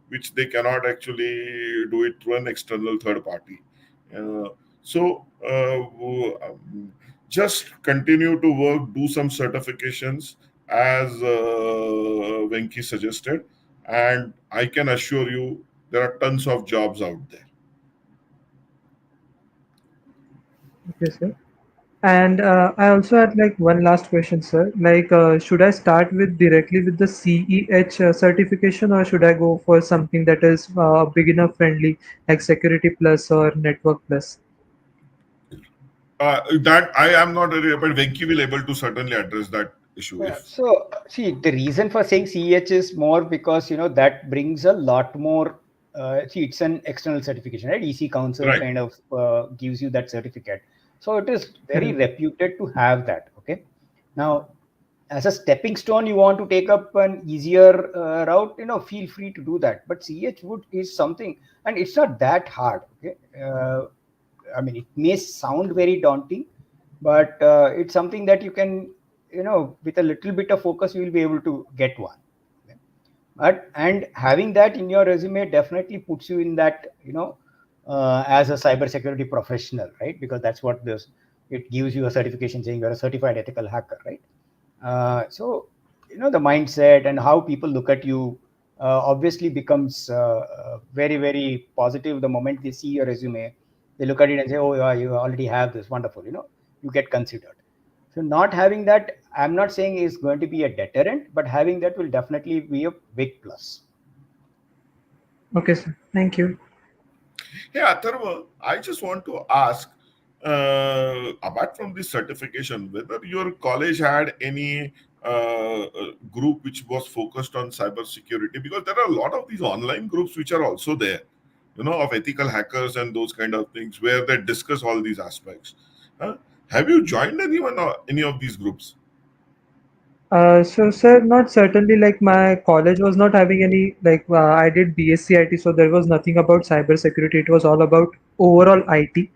which they cannot actually do it through an external third party. So just continue to work, do some certifications as Venki suggested, and I can assure you there are tons of jobs out there. Okay, sir. And I also had like one last question, sir. Like, should I start with directly with the CEH certification, or should I go for something that is beginner friendly, like Security Plus or Network Plus? That I am not really, but Venki will able to certainly address that issue. So, see, the reason for saying CEH is more because that brings a lot more. See, it's an external certification, right? EC Council Right. kind of gives you that certificate, so it is very reputed to have that. Okay, now as a stepping stone, you want to take up an easier route, feel free to do that. But CEH is something, and it's not that hard. Okay, I mean, it may sound very daunting, but it's something that you can, with a little bit of focus, you will be able to get one. And having that in your resume definitely puts you in that, as a cybersecurity professional, right? Because that's what it gives you a certification saying you're a certified ethical hacker, right? So, the mindset and how people look at you obviously becomes very, very positive the moment they see your resume. They look at it and say, oh, yeah, you already have this, wonderful, you get considered. So not having that, I'm not saying is going to be a deterrent, but having that will definitely be a big plus. Okay, sir. Thank you. Hey, Atharva, I just want to ask, apart from this certification, whether your college had any group which was focused on cybersecurity, because there are a lot of these online groups which are also there, of ethical hackers and those kind of things where they discuss all these aspects. Have you joined any of these groups? So, sir, not certainly. Like my college was not having any. Like I did BSc IT, so there was nothing about cybersecurity. It was all about overall IT.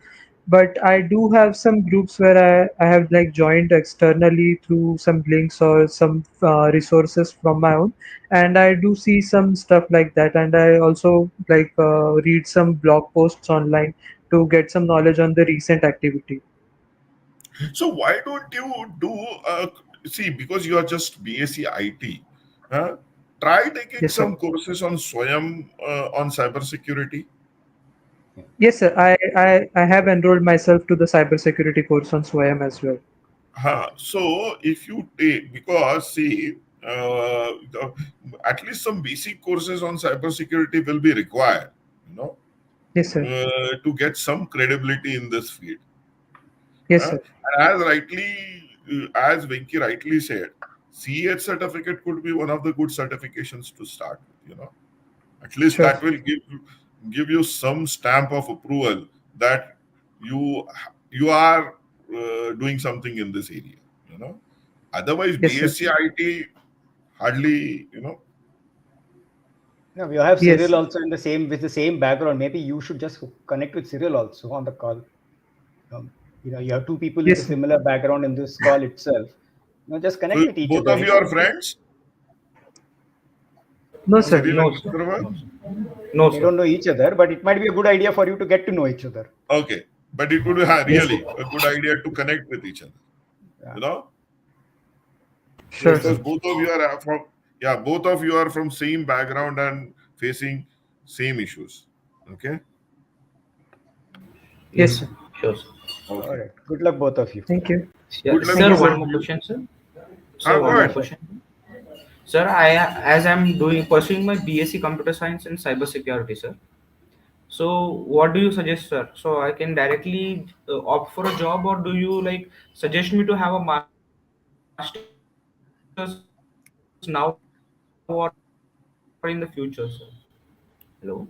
But I do have some groups where I have like joined externally through some links or some resources from my own, and I do see some stuff like that. And I also like read some blog posts online to get some knowledge on the recent activity. So why don't you do see, because you are just BSc IT, try taking Yes, sir. some courses on Swayam on cybersecurity. Yes, sir. I have enrolled myself to the cybersecurity course on SWAYAM as well. So if you take, because see, at least some basic courses on cybersecurity will be required, Yes, sir. to get some credibility in this field. Yes, Uh, sir. and as Venki rightly said, CH certificate could be one of the good certifications to start with, At least Sure. that will give you some stamp of approval that you are doing something in this area, Otherwise, Yes, sir. BSc IT hardly, No, we have Yes. Cyril also with the same background. Maybe you should just connect with Cyril also on the call. You have two people Yes, with a sir. similar background in this call itself. Just connect So with each both other. of you are friends? No, sir. Cyril No, and sir. Atharva? No, They sir. don't know each other, but it might be a good idea for you to get to know each other. Okay. But it would be Yes, really sir. a good idea to connect with each other, Yeah. Sure, Because sir. both of you are from same background and facing same issues. Okay. Yes, sir. Sure, sir. All Okay. right. Good luck, both of you. Thank you. Yeah, Good luck Thank sir, you, to sir. one more both of you. question, sir. Sir, Go one more ahead. question. Sir, as I'm pursuing my BSc Computer Science and Cybersecurity, sir. So, what do you suggest, sir? So I can directly opt for a job, or do you like suggest me to have a master's now or in the future, sir? Hello.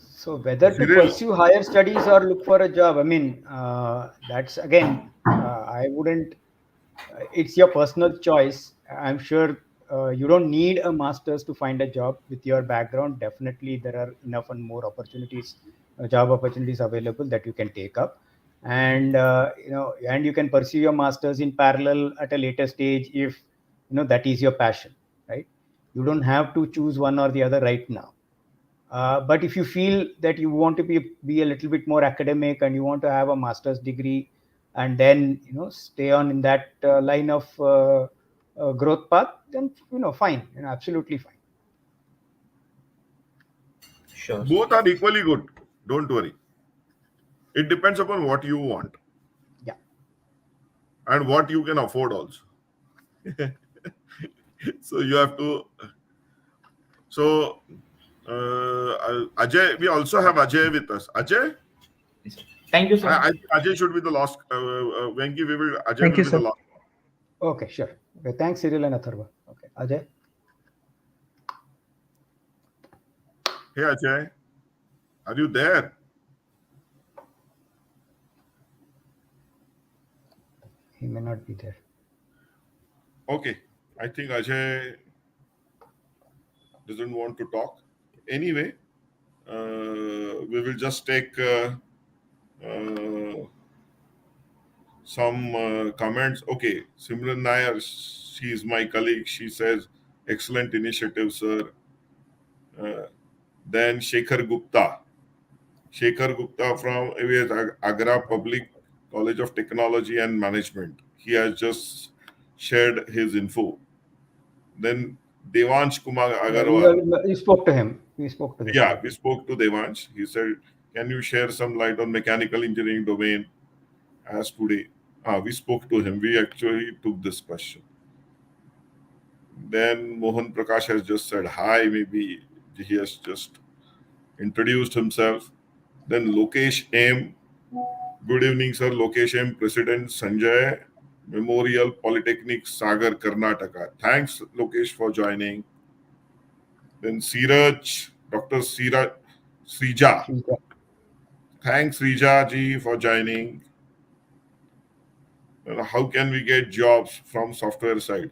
So whether to Cyril, pursue higher studies or look for a job, I mean, that's again, I wouldn't. It's your personal choice. I'm sure you don't need a master's to find a job with your background. Definitely, there are enough and more opportunities, job opportunities available that you can take up, and and you can pursue your master's in parallel at a later stage if that is your passion, right? You don't have to choose one or the other right now. But if you feel that you want to be a little bit more academic and you want to have a master's degree and then stay on in that line of growth path, then fine, absolutely fine. Sure, sir. both are equally good. Don't worry. It depends upon what you want. Yeah. And what you can afford also. So you have to. So Ajay, we also have Ajay with us. Ajay, Yes, sir. Thank you, sir. I think Ajay should be the last. Venki, Ajay Thank will you, be the sir. last. Okay, sure. Okay, thanks, Cyril and Atharva. Okay, Ajay. Hey Ajay, are you there? He may not be there. Okay, I think Ajay doesn't want to talk. Anyway, we will just take some comments. Okay, Simran Nair, she is my colleague. She says, excellent initiative, sir. Then Shekhar Gupta from Agra Public College of Technology and Management. He has just shared his info. Then Devansh Kumar Agarwal. You spoke to him. We spoke to him. Yeah, we spoke to Devansh. He said, can you share some light on mechanical engineering domain as today? We spoke to him. We actually took this question. Then Mohan Prakash has just said hi. Maybe he has just introduced himself. Then Lokesh M. Good evening, sir. Lokesh M. President Sanjay Memorial Polytechnic, Sagar, Karnataka. Thanks, Lokesh, for joining. Then Siraj, Dr. Srija. Thanks, Rija ji, for joining. How can we get jobs from software side?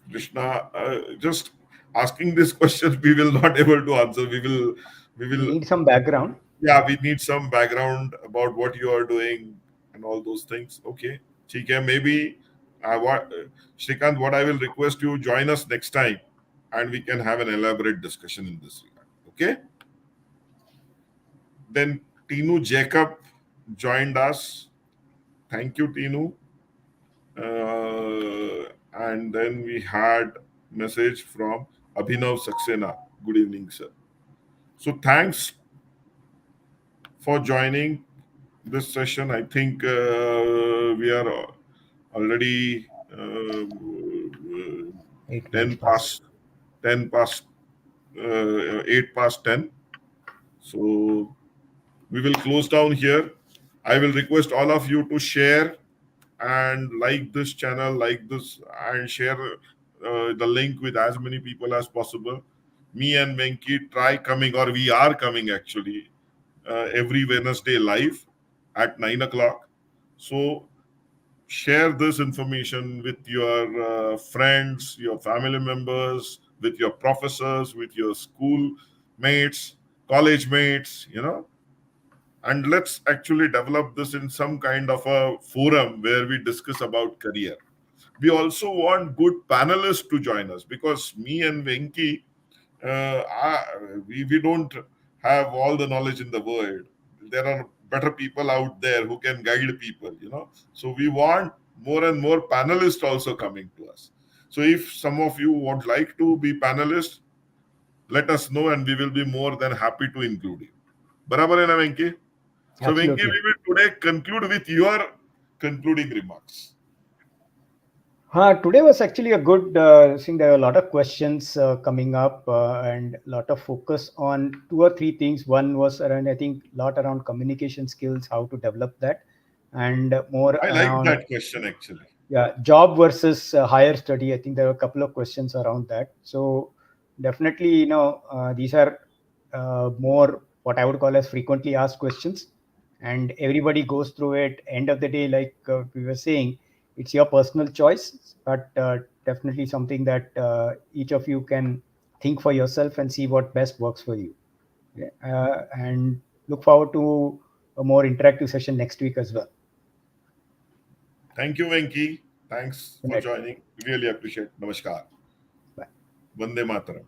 Krishna, just asking this question, we will not able to answer. We will need some background. Yeah, we need some background about what you are doing and all those things. Okay, okay. Maybe Shrikant, what I will request you join us next time, and we can have an elaborate discussion in this regard. Okay. Then Tinu Jacob joined us. Thank you, Tinu. And then we had message from Abhinav Saxena. Good evening, sir. So thanks for joining this session. I think we are already 8 past 10. So we will close down here. I will request all of you to share and like this channel, and share the link with as many people as possible. Me and Venki try coming, or we are coming actually, every Wednesday live at 9 o'clock. So share this information with your friends, your family members, with your professors, with your school mates, college mates, and let's actually develop this in some kind of a forum where we discuss about career. We also want good panelists to join us, because me and Venki, we don't have all the knowledge in the world. There are better people out there who can guide people, So we want more and more panelists also coming to us. So if some of you would like to be panelists, let us know, and we will be more than happy to include you. Barabar hai na, Venki? So Venki, we will today conclude with your concluding remarks. Today was actually a good thing. There were a lot of questions coming up and a lot of focus on 2 or 3 things. One was around, I think, a lot around communication skills, how to develop that, and more I around, like that question actually. Yeah, job versus higher study. I think there were a couple of questions around that. So definitely, these are more what I would call as frequently asked questions, and everybody goes through it. End of the day, like we were saying, it's your personal choice, but definitely something that each of you can think for yourself and see what best works for you. And look forward to a more interactive session next week as well. Thank you, Venki. Thanks for joining. Really appreciate. Namaskar. Bye. Vande Mataram.